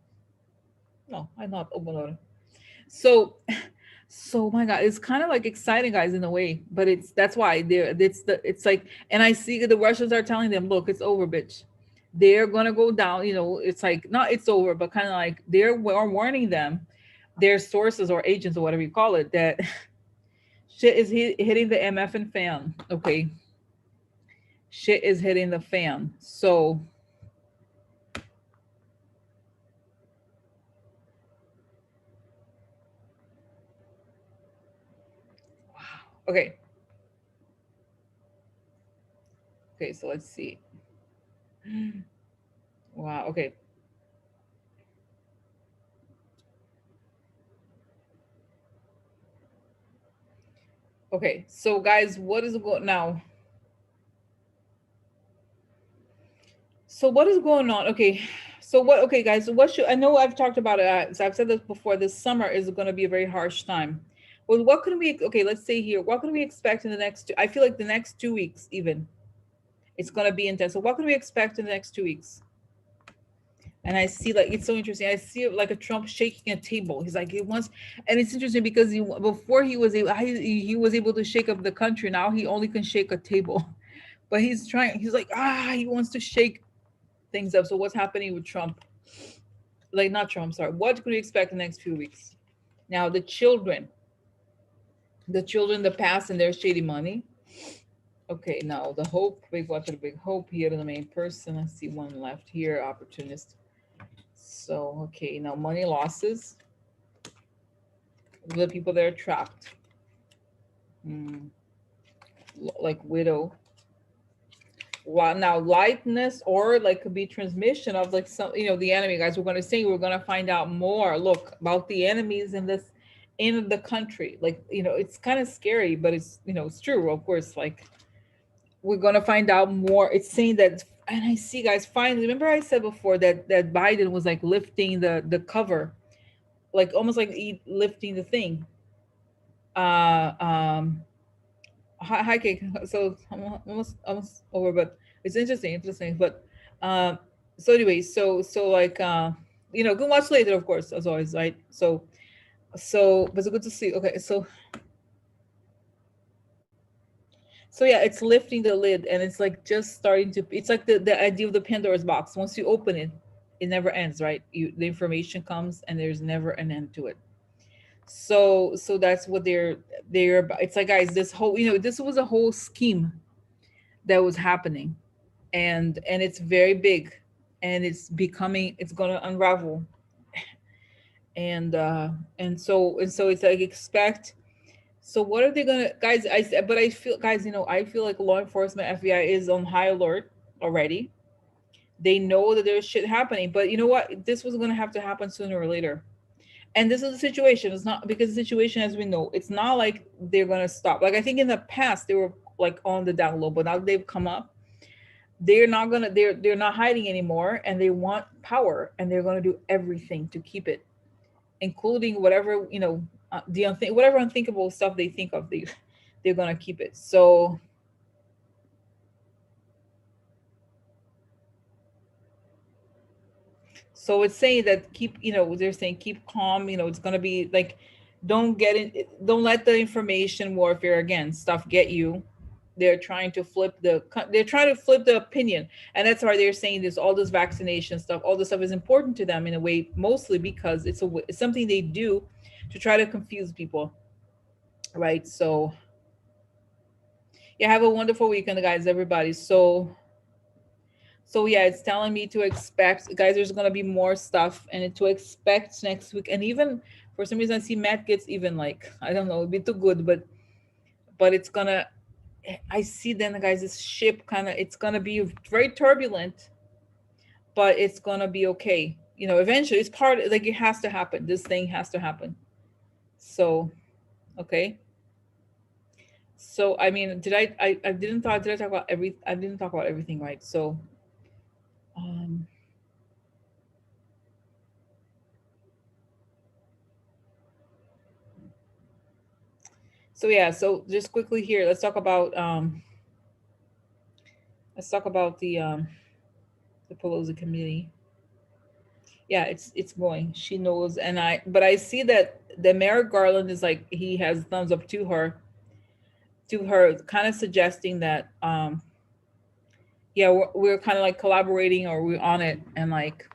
No, I not open door. So, so my God, it's kind of like exciting, guys, in a way. But that's why it's like, and I see the Russians are telling them, look, it's over, bitch. They're gonna go down. It's like not it's over, but kind of like they're warning them, their sources or agents or whatever you call it, that shit is hitting the MF and fan. Okay, shit is hitting the fan. So okay, okay. So let's see. Wow. Okay. Okay. So guys, what is going now? So what is going on? Okay. So what? Okay, guys. So what should I know? I've talked about it. So I've said this before. This summer is going to be a very harsh time. Well, what can we? Okay, let's say here. What can we expect in the next? I feel like the next 2 weeks, even, it's going to be intense. So what can we expect in the next 2 weeks? And I see, like, it's so interesting. I see like a Trump shaking a table. He's like he wants, and it's interesting because before he was able to shake up the country. Now he only can shake a table. But he's trying. He's like he wants to shake things up. So what's happening with Trump? Like not Trump, sorry. What can we expect the next few weeks? Now the children, the past and their shady money. Okay, now the hope, big watch, the big hope here, the main person. I see one left here, opportunist. So okay, now money losses, the people that are trapped. Hmm, like widow. Now lightness, or like could be transmission of like some, the enemy, guys. We're going to find out more, look, about the enemies in the country. Like, it's kind of scary, but it's true, of course. Like, we're going to find out more. It's saying that, and I see, guys, finally, remember I said before that Biden was like lifting the cover, like almost like lifting the thing. uh um Hi, cake. So I'm almost over, but it's interesting. But um, so anyway, so like you can watch later, of course, as always, right? But it's good to see. Okay, so yeah, it's lifting the lid, and it's like just starting to. It's like the idea of the Pandora's box. Once you open it, it never ends, right? The information comes, and there's never an end to it. So that's what they're about. It's like, guys, this whole, this was a whole scheme that was happening, and it's very big, and it's going to unravel. And uh and so and so it's like, expect. So what are they going to, guys? I said, but I feel, guys, I feel like law enforcement, FBI is on high alert already. They know that there's shit happening, but you know what, this was going to have to happen sooner or later. And this is the situation. It's not, because the situation, as we know, it's not like they're going to stop. Like, I think in the past they were like on the down low, but now they've come up. They're not hiding anymore, and they want power, and they're going to do everything to keep it, including whatever, whatever unthinkable stuff they think of, they're going to keep it. So it's saying that, they're saying keep calm. It's going to be like, don't let the information warfare, again, stuff get you. They're trying to flip the opinion. And that's why they're saying this, all this vaccination stuff, all this stuff is important to them in a way, mostly because it's something they do to try to confuse people, right? So yeah, have a wonderful weekend, guys, everybody. So yeah, it's telling me to expect, guys, there's gonna be more stuff, and to expect next week. And even for some reason, I see Matt gets even, like, I don't know, it'd be too good, but it's gonna. I see then, guys, this ship kind of, it's gonna be very turbulent, but it's gonna be okay. Eventually, it's part, like, it has to happen. This thing has to happen. So okay. So I mean, I didn't thought did I talk about I didn't talk about everything, right? Um so yeah, so just quickly here, let's talk about the Pelosi committee. Yeah, it's going. She knows, and but I see that the Merrick Garland is like he has thumbs up to her, kind of suggesting that yeah, we're kind of like collaborating or we're on it, and like,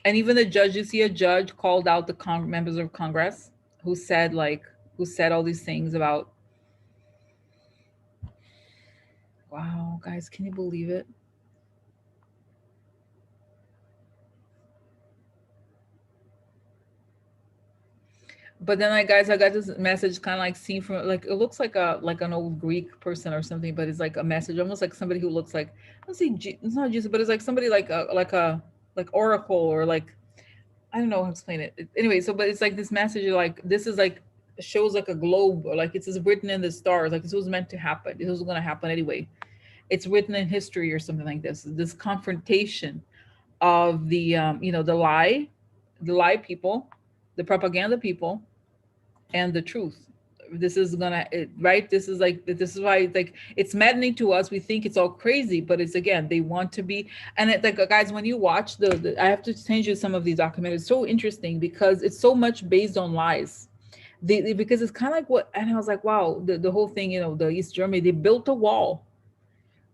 and even the judge, you see a judge called out the members of Congress who said like who said all these things about, wow, guys, can you believe it? But then, like, guys, I got this message kind of like seen from like it looks like a like an old Greek person or something, but it's like a message almost like somebody who looks like, let's see, it's not Jesus, but it's like somebody like a like oracle or like, I don't know how to explain it. Anyway, so but it's like this message like this is like shows like a globe or like it's written in the stars, like this was meant to happen. This was going to happen anyway. It's written in history or something like this. This confrontation of the lie people, the propaganda people, and the truth. This is right. This is like this is why it's like it's maddening to us. We think it's all crazy, but it's again they want to be. And it, like guys, when you watch I have to send you some of these documentaries. It's so interesting because it's so much based on lies. Because it's kind of like what, and I was like, wow, the whole thing, the East Germany, they built a wall.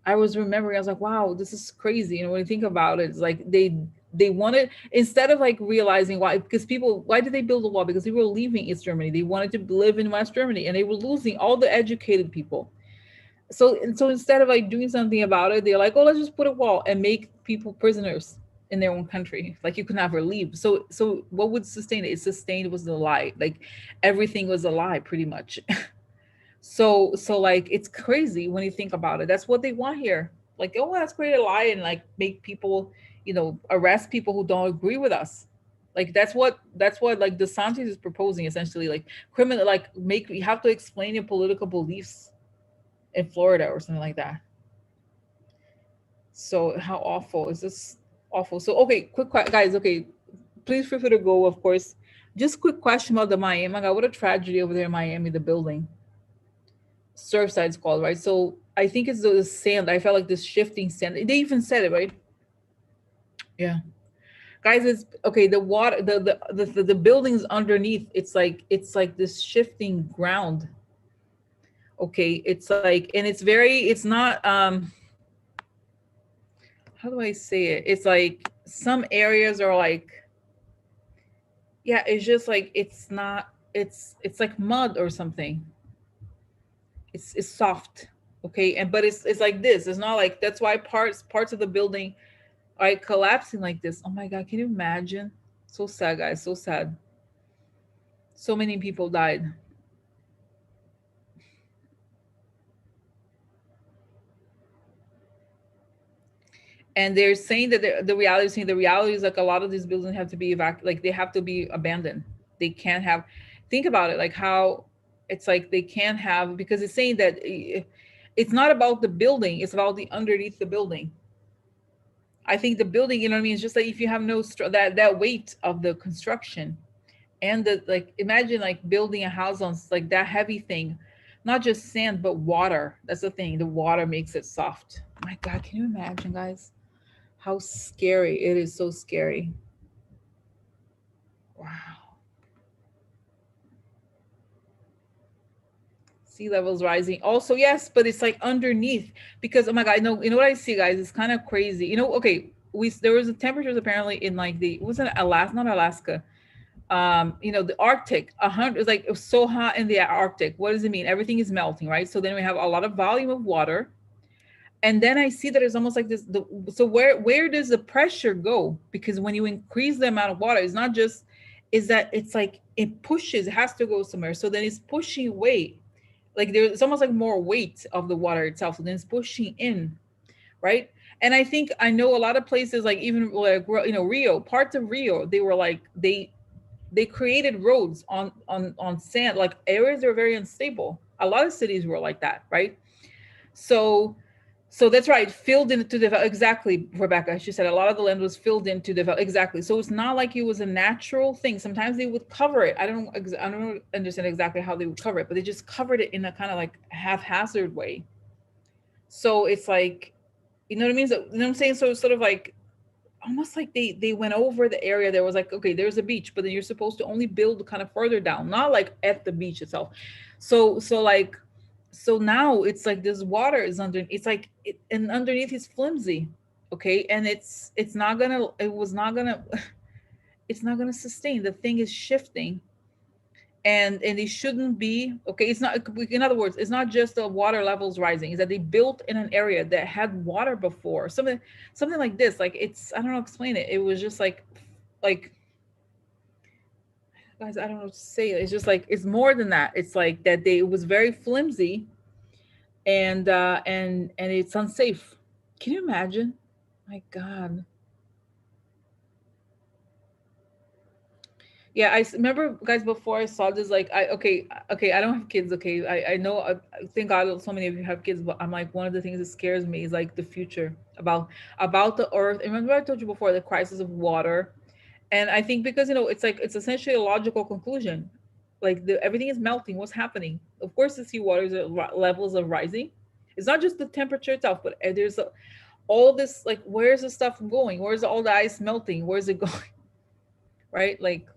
I was remembering, I was like, wow, this is crazy. When you think about it, it's like they wanted, instead of like realizing why, because people, why did they build a wall? Because people were leaving East Germany. They wanted to live in West Germany, and they were losing all the educated people. So instead of like doing something about it, they're like, oh, let's just put a wall and make people prisoners in their own country. Like you could never leave. So what would sustain it? It sustained was the lie. Like everything was a lie, pretty much. So like it's crazy when you think about it. That's what they want here. Like, oh, let's create a lie and like make people, arrest people who don't agree with us. Like that's what like DeSantis is proposing essentially. Like criminal, like make you have to explain your political beliefs in Florida or something like that. So how awful is this? Awful. So okay, guys. Okay, please feel free to go. Of course. Just quick question about the Miami. My God, what a tragedy over there in Miami. The building. Surfside's called, right? So I think it's the sand. I felt like this shifting sand. They even said it, right? Yeah, guys, it's okay. The water, the buildings underneath. It's like this shifting ground. Okay, it's like, and it's very. It's not. How do I say it? It's like some areas are like, yeah. It's just like it's not. It's like mud or something. It's soft. Okay, and but it's like this. It's not like that's why parts of the building like collapsing like this. Oh my God, can you imagine? So sad, guys. So sad. So many people died. And they're saying that the reality is like a lot of these buildings have to be like they have to be abandoned. They can't have, think about it, like how it's like they can't have, because it's saying that it's not about the building, it's about the underneath the building. I think the building, you know what I mean? It's just like if you have no that weight of the construction, and the like, imagine like building a house on like that heavy thing, not just sand but water. That's the thing, the water makes it soft. My God, can you imagine, guys, how scary it is? So scary. Wow. Sea levels rising also, yes, but it's like underneath, because oh my God, you know what I see, guys, it's kind of crazy. Okay, we there was a temperatures apparently in like the, it wasn't Alaska, not Alaska, the Arctic, 100, it's like it was so hot in the Arctic. What does it mean? Everything is melting, right? So then we have a lot of volume of water, and then I see that it's almost like this. So where does the pressure go? Because when you increase the amount of water, it's not just, is that it's like it pushes, it has to go somewhere. So then it's pushing weight, like there's, it's almost like more weight of the water itself. So then it's pushing in, right? And I think I know a lot of places, like even like Rio, parts of Rio, they were like they created roads on sand, like areas that are very unstable. A lot of cities were like that, right? So so that's right, filled in to develop. Exactly, Rebecca. She said a lot of the land was filled in to develop. Exactly. So it's not like it was a natural thing. Sometimes they would cover it. I don't understand exactly how they would cover it, but they just covered it in a kind of like haphazard way. So it's like, you know what I mean? So, you know what I'm saying? So it's sort of like almost like they went over the area. There was like, okay, there's a beach, but then you're supposed to only build kind of further down, not like at the beach itself. So like, so now it's like this water is under, it's like and underneath is flimsy, okay, and it's not gonna, it was not gonna it's not gonna sustain. The thing is shifting, and it shouldn't be, okay, it's not, in other words, it's not just the water levels rising, is that they built in an area that had water before, something like this, like it's, I don't know, explain it, it was just like guys, I don't know what to say, it's just like it's more than that, it's like that they, it was very flimsy, and it's unsafe. Can you imagine? My God. Yeah, remember, guys, before I saw this, like, okay, I don't have kids, okay, I know, thank God so many of you have kids, but I'm like, one of the things that scares me is like the future about the earth. And remember I told you before, the crisis of water, and I think because, you know, it's like it's essentially a logical conclusion, like everything is melting. What's happening? Of course, the levels are rising. It's not just the temperature itself, but all this, like, where's the stuff going? Where's all the ice melting? Where's it going? Right, like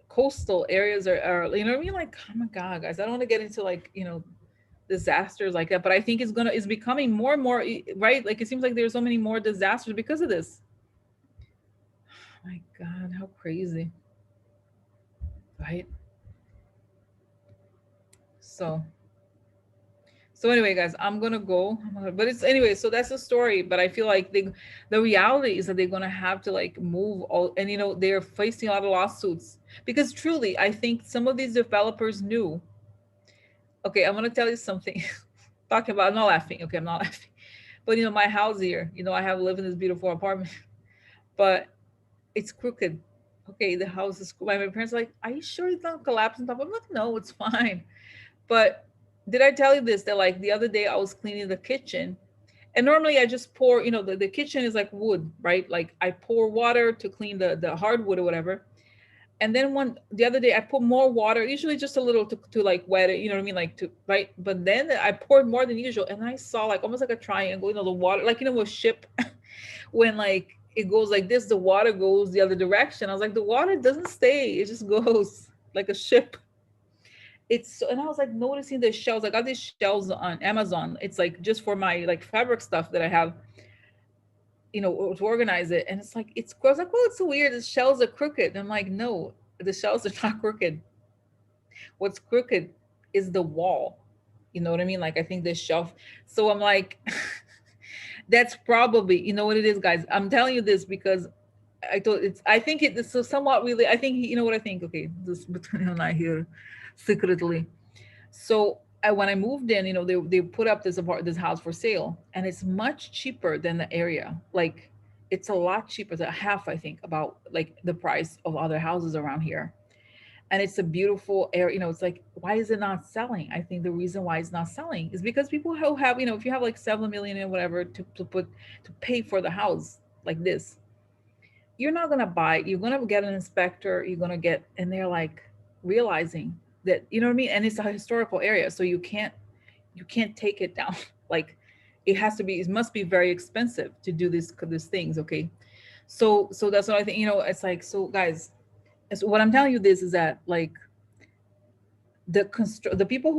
coastal areas are, you know what I mean, like, oh my God, guys, I don't want to get into, like, you know, disasters like that, but I think it's becoming more and more, right, like it seems like there's so many more disasters because of this. Oh my God, how crazy, right? So so anyway, guys, but it's anyway, so that's the story, but I feel like the reality is that they're gonna have to like move all, and you know, they're facing a lot of lawsuits, because truly I think some of these developers knew. Okay, I'm gonna tell you something. Talking about, I'm not laughing, okay, I'm not laughing, but you know, my house here, you know, I have lived in this beautiful apartment, but it's crooked. Okay, the house is, my parents are like, are you sure it's not collapsing top? I'm like, no, it's fine. But did I tell you this, that like the other day I was cleaning the kitchen, and normally I just pour, you know, the kitchen is like wood, right? Like I pour water to clean the hardwood or whatever. And then the other day I put more water, usually just a little to like wet it, you know what I mean? Like to, right. But then I poured more than usual, and I saw like almost like a triangle, you know, the water, like, you know, a ship, when like it goes like this, the water goes the other direction. I was like, the water doesn't stay, it just goes like a ship. And I was like noticing the shelves. I got these shelves on Amazon. It's like just for my like fabric stuff that I have, you know, to organize it. And it's like, I was like, well, it's so weird. The shelves are crooked. And I'm like, no, the shelves are not crooked. What's crooked is the wall. You know what I mean? Like I think this shelf. So I'm like, that's probably, you know what it is, guys. I'm telling you this because I think it's so somewhat really, I think, you know what I think. Okay, this between you and I here, secretly. So when I moved in, you know, they put up this house for sale, and it's much cheaper than the area. Like it's a lot cheaper, it's a half, I think, about like the price of other houses around here. And it's a beautiful area. You know, it's like, why is it not selling? I think the reason why it's not selling is because people who have, you know, if you have like 7 million and whatever to pay for the house like this, you're not gonna buy. You're gonna get an inspector. You're gonna get, and they're like realizing that, you know what I mean. And it's a historical area, so you can't take it down. Like it has to be. It must be very expensive to do these things. Okay, so that's what I think. You know, it's like, so guys. So what I'm telling you this is that like the people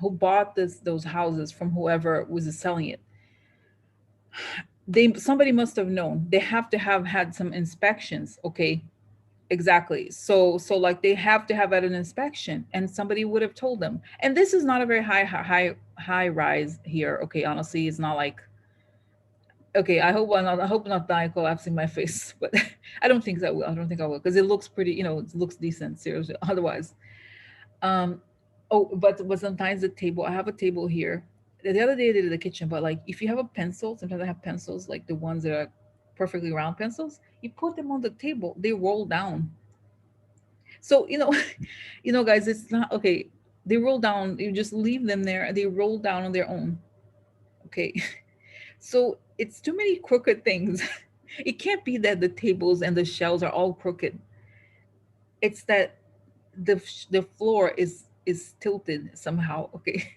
who bought those houses from whoever was selling it, somebody must have known. They have to have had some inspections. Okay, exactly. So like they have to have had an inspection, and somebody would have told them. And this is not a very high rise here. Okay, honestly, it's not like, okay, I hope not die collapsing my face, but I don't think that will. I don't think I will, because it looks pretty. You know, it looks decent. Seriously, otherwise. Um, oh, but sometimes the table. I have a table here. The other day I did it in the kitchen, but like if you have a pencil, sometimes I have pencils, like the ones that are perfectly round pencils. You put them on the table, they roll down. So, guys, it's not okay. They roll down, you just leave them there, they roll down on their own. Okay. So it's too many crooked things. It can't be that the tables and the shelves are all crooked. It's that the floor is tilted somehow. Okay.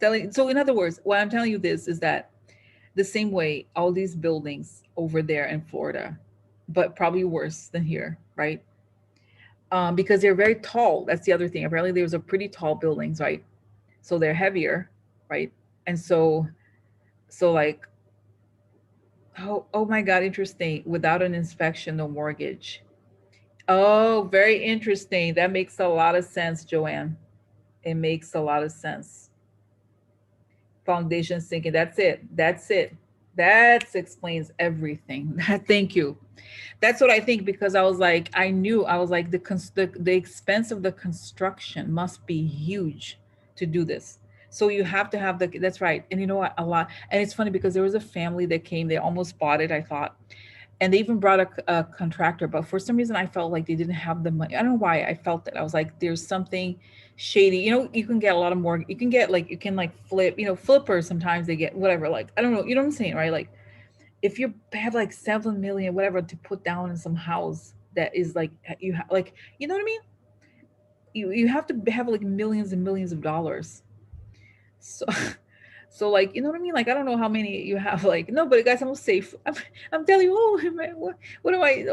Telling so in other words, why I'm telling you this is that the same way all these buildings over there in Florida, but probably worse than here, right? Because they're very tall. That's the other thing. Apparently, there's a pretty tall buildings, right? So they're heavier, right? And so like, oh my God, interesting. Without an inspection, no mortgage. Oh, very interesting. That makes a lot of sense, Joanne. It makes a lot of sense. Foundation sinking. That's it. That's it. That explains everything. Thank you. That's what I think because I was like, I knew I was like the expense of the construction must be huge to do this. So you have to have the that's right. And you know what? A lot. And it's funny because there was a family that came. They almost bought it. I thought, and they even brought a contractor, but for some reason I felt like they didn't have the money. I don't know why I felt that. I was like, there's something shady. You can get a lot of more. You can get like you can like flip. Flippers sometimes they get whatever. Like I don't know. You know what I'm saying, right? Like if you have like 7 million whatever to put down in some house that is like like you know what I mean. You have to have like millions and millions of dollars. So so like you know what I mean. Like I don't know how many you have. Like no, but guys, I'm safe. I'm telling you. Oh man, what am I?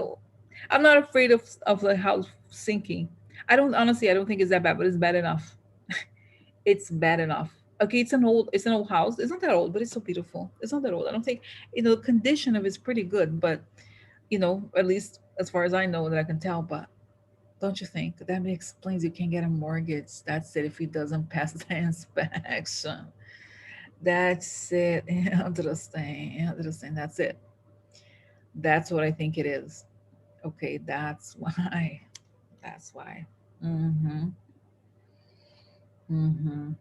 I'm not afraid of the house sinking. I don't honestly. I don't think it's that bad, but it's bad enough. It's bad enough. Okay, it's an old house. It's not that old, but it's so beautiful. It's not that old. I don't think the condition of it's pretty good, but at least as far as I know that I can tell. But don't you think that explains you can't get a mortgage? That's it if he doesn't pass the inspection. That's it. Interesting. Interesting. That's it. That's what I think it is. Okay, that's why. That's why. Mm-hmm. Mm-hmm.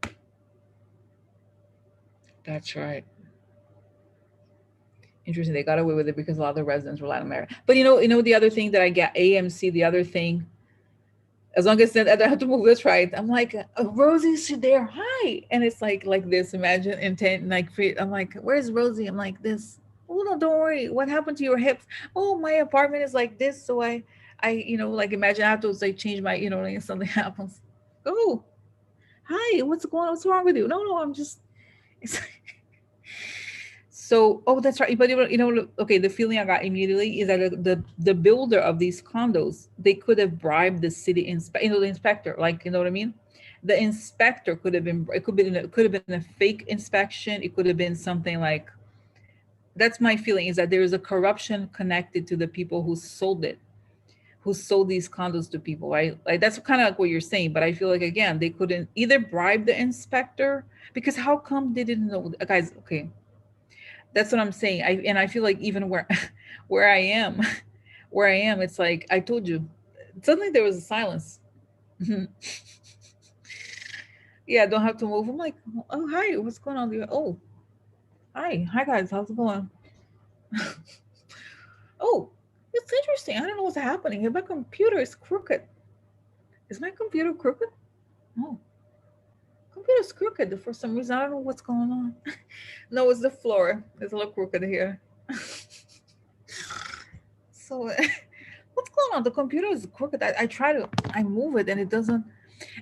That's right. Interesting. They got away with it because a lot of the residents were Latin American. But the other thing that I get AMC. The other thing, as long as I don't have to move this right, I'm like, Rosie's there. Hi, and it's like this. Imagine intent like I'm like, where's Rosie? I'm like this. Oh no, don't worry. What happened to your hips? Oh, my apartment is like this, so I like imagine I have to like change my like something happens. Oh, hi. What's going on? What's wrong with you? No, no, I'm just. It's, so, oh, that's right. But okay, the feeling I got immediately is that the builder of these condos, they could have bribed the city the inspector, like what I mean. The inspector could have been. It could have been a fake inspection. It could have been something like. That's my feeling is that there is a corruption connected to the people who sold these condos to people, right? Like that's kind of like what you're saying, but I feel like again they couldn't either bribe the inspector because how come they didn't know, guys? Okay, that's what I'm saying. I feel like even where where I am, where I am, it's like I told you. Suddenly there was a silence. Yeah, I don't have to move. I'm like, oh hi, what's going on? Oh, hi guys, how's it going? Oh, it's interesting. I don't know what's happening. My computer is crooked. Is my computer crooked? No, computer's crooked for some reason. I don't know what's going on. No, it's the floor. It's a little crooked here. So what's going on? The computer is crooked. I try to I move it and it doesn't.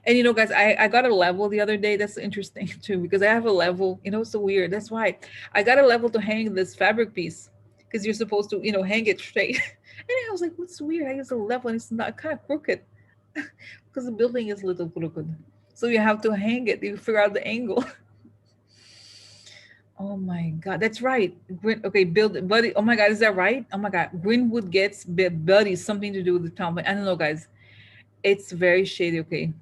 And guys, I got a level the other day. That's interesting too because I have a level. It's so weird. That's why I got a level to hang this fabric piece because you're supposed to hang it straight. And I was like, what's weird? I use a level and it's not kind of crooked because the building is a little crooked. So you have to hang it. You figure out the angle. Oh my God, that's right. Okay, build buddy. Oh my God, is that right? Oh my God, Greenwood gets buddy something to do with the town. I don't know, guys. It's very shady. Okay,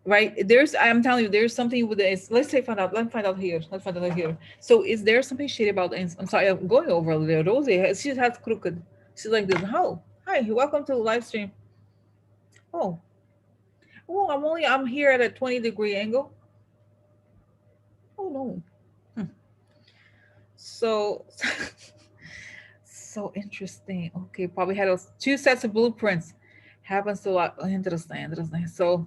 right. I'm telling you, there's something with this. Let's say find out. Let's find out here. Let's find out here. So, is there something shady about? I'm sorry, I'm going over there. Rosie, she has crooked. She's like this. How? Hi, welcome to the live stream. Oh, oh, I'm here at a 20-degree angle. Oh no. Hmm. So so interesting. Okay, probably had those two sets of blueprints. Happens to a lot. Interesting, interesting. So, oh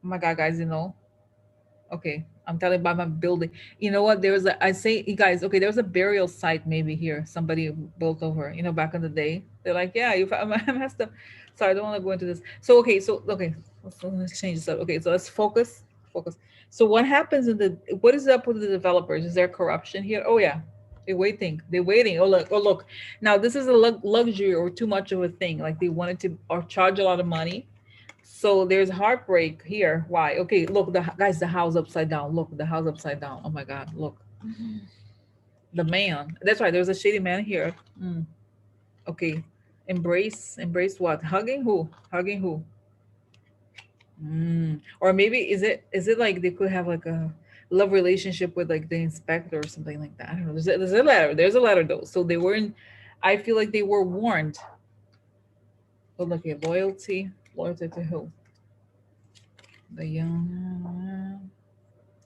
my God, guys, okay, I'm telling about my building. You know what? There was a, I say, you guys, okay, there was a burial site maybe here. Somebody built over, back in the day. They're like, yeah, you found, I messed up. Sorry, I don't want to go into this. So, okay, okay, let's change this up. Okay, so let's focus, focus. So, what happens what is up with the developers? Is there corruption here? Oh, yeah. They're waiting. They're waiting. Oh, look. Now, this is a luxury or too much of a thing. Like they wanted to or charge a lot of money, so there's heartbreak here. Why? Okay, look, the guys, the house upside down. Look, the house upside down. Oh my God, look, the man. That's right. There's a shady man here. Mm, okay, embrace what? Hugging who? Hugging who? Or maybe is it like they could have like a love relationship with like the inspector or something like that? I don't know. There's a letter. There's a letter though. So they weren't. I feel like they were warned. But look at loyalty. Loyalty to who? The young.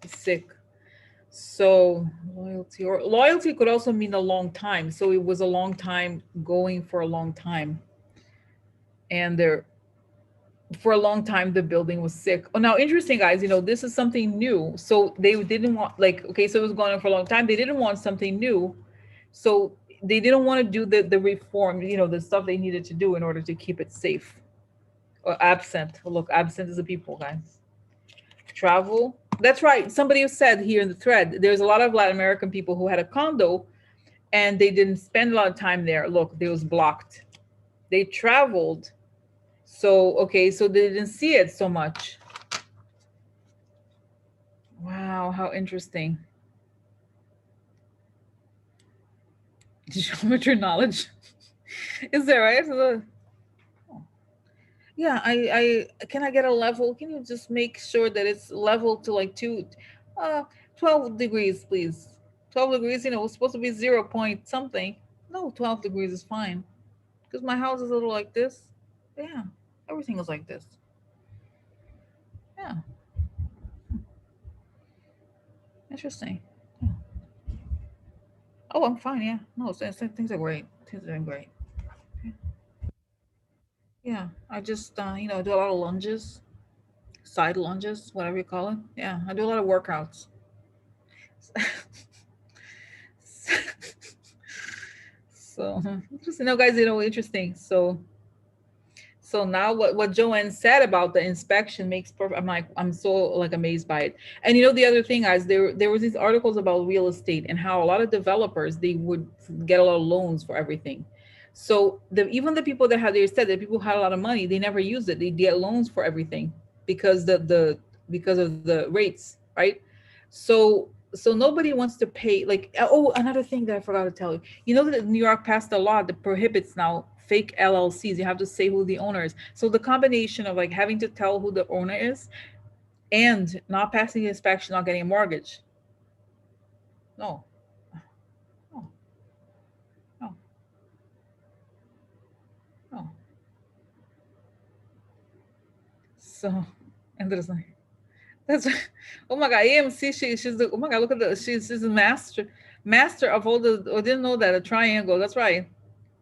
Sick. So loyalty could also mean a long time. So it was a long time going for a long time, and there for a long time the building was sick. Oh, now interesting, guys. This is something new. So they didn't want like okay, so it was going on for a long time. They didn't want something new, so they didn't want to do the reform. The stuff they needed to do in order to keep it safe. Or absent. Look, absent is the people, guys. Travel. That's right. Somebody said here in the thread, there's a lot of Latin American people who had a condo and they didn't spend a lot of time there. Look, they was blocked. They traveled. So, okay, so they didn't see it so much. Wow, how interesting. Geometry knowledge. Is that right? Yeah, I can I get a level? Can you just make sure that it's level to like uh 12 degrees, please? 12 degrees, it's supposed to be 0 point something. No, 12 degrees is fine. Because my house is a little like this. Yeah, everything is like this. Yeah, interesting. Yeah. Oh, I'm fine. Yeah, no, things are great. Things are doing great. Yeah, I just do a lot of lunges, side lunges, whatever you call it. Yeah, I do a lot of workouts. So interesting. No, guys, interesting. So now what Joanne said about the inspection makes perfect. I'm so like amazed by it. And the other thing, guys, there was these articles about real estate and how a lot of developers they would get a lot of loans for everything. So even the people that had they said that people had a lot of money, they never used it. They get loans for everything because because of the rates, right? So so nobody wants to pay like oh, another thing that I forgot to tell you. You know that New York passed a law that prohibits now fake LLCs. You have to say who the owner is. So the combination of like having to tell who the owner is and not passing the inspection, not getting a mortgage. No, no, no, no. So interesting. That's oh my God. AMC. She's the oh my God. Look at the she's the master of all the. I didn't know that a triangle. That's right.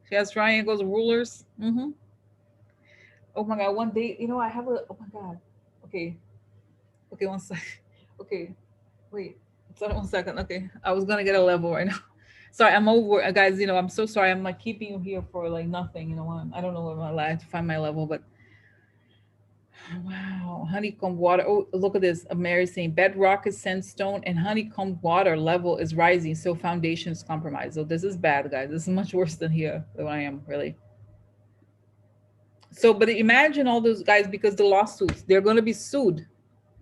She has triangles, rulers. Oh my God. One day, I have a. Oh my God. Okay. Okay. One sec. Okay. Wait. Sorry, 1 second. Okay. I was gonna get a level right now. Sorry, I'm over, guys. I'm so sorry. I'm like keeping you here for like nothing. I don't know what my life to find my level, but wow, honeycomb water. Oh, look at this. Mary saying bedrock is sandstone and honeycomb water level is rising, so foundation is compromised. So this is bad, guys. This is much worse than here than I am really. So, but imagine all those guys because the lawsuits, they're going to be sued.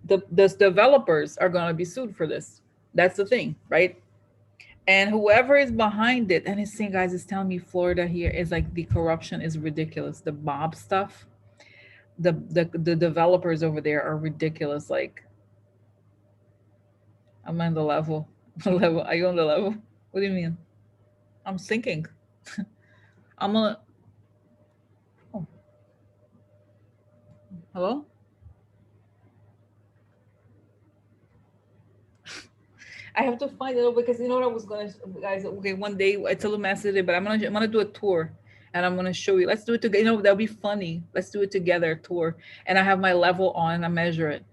The developers are going to be sued for this. That's the thing, right? And whoever is behind it, and it's saying, guys, it's telling me Florida here is like the corruption is ridiculous. The mob stuff, the developers over there are ridiculous. Like I'm on the level. Level. Are you on the level? What do you mean? I'm sinking. I'm on. Oh, hello. I have to find it out because you know what I was gonna, guys. Okay, one day it's a little messy today, but I'm gonna do a tour, and I'm gonna show you. Let's do it together. You know that'll be funny. Let's do it together, tour. And I have my level on, and I measure it.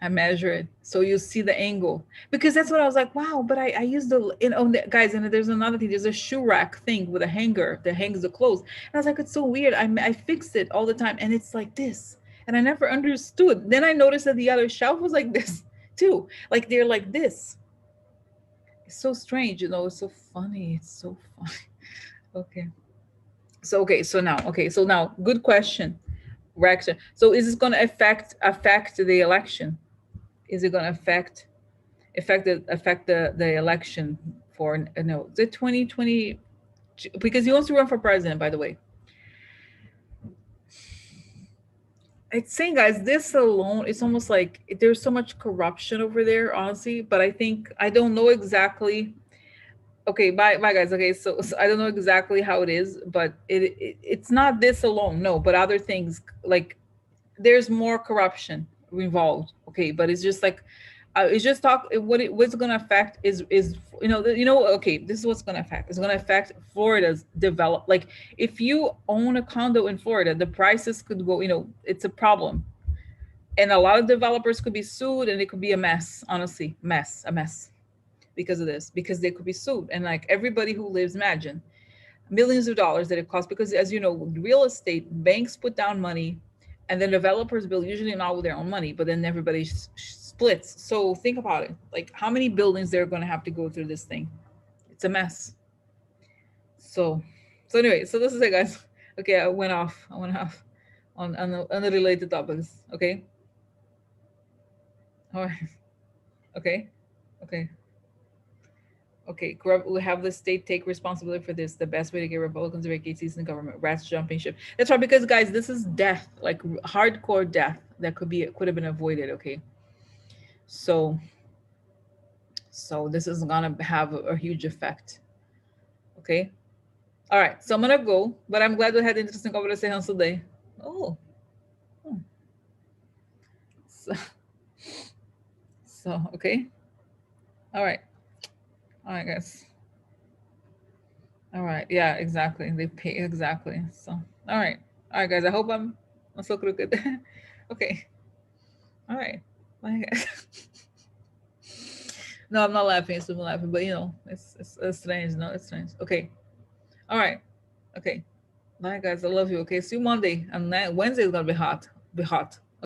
I measure it so you see the angle because that's what I was like. Wow, but I use the guys, and there's another thing. There's a shoe rack thing with a hanger that hangs the clothes, and I was like, it's so weird. I fix it all the time, and it's like this, and I never understood. Then I noticed that the other shelf was like this too, like they're like this. It's so strange, It's so funny. It's so funny. Okay. So now, good question, Reaction. So is this going to affect the election? Is it going to affect the election for no the 2020, because he wants to run for president, by the way. It's saying, guys, this alone, it's almost like there's so much corruption over there, honestly. But I think I don't know exactly. Okay, bye guys. Okay, so I don't know exactly how it is, but it's not this alone, no, but other things, like there's more corruption involved. Okay, but it's just like it's just talk what's going to affect is okay, this is what's going to affect. It's going to affect Florida's develop, like if you own a condo in Florida, the prices could go, it's a problem, and a lot of developers could be sued, and it could be a mess, honestly, a mess because of this, because they could be sued, and like everybody who lives, imagine millions of dollars that it costs, because as you know, real estate, banks put down money, and then developers build, usually not with their own money, but then everybody splits. So think about it, like how many buildings they're going to have to go through this thing. It's a mess. So anyway, so this is it, guys. Okay, I went off on the unrelated topics. Okay, all right. Okay, okay. Okay, we have the state take responsibility for this. The best way to get Republicans to vacate seats in government. Rats jumping ship. That's right, because guys, this is death, like hardcore death that could have been avoided. Okay, so this is gonna have a huge effect. Okay, all right. So I'm gonna go, but I'm glad we had interesting conversation today. Oh, hmm. so, okay, all right, all right, guys. All right, yeah, exactly. They pay exactly. So all right, guys. I hope I'm not so crooked. Okay. All right. Bye, guys. No, I'm not laughing. It's not laughing, but it's strange. No, it's strange. Okay. All right. Okay. Bye, guys. I love you. Okay. See you Monday. And Wednesday is gonna be hot. Be hot.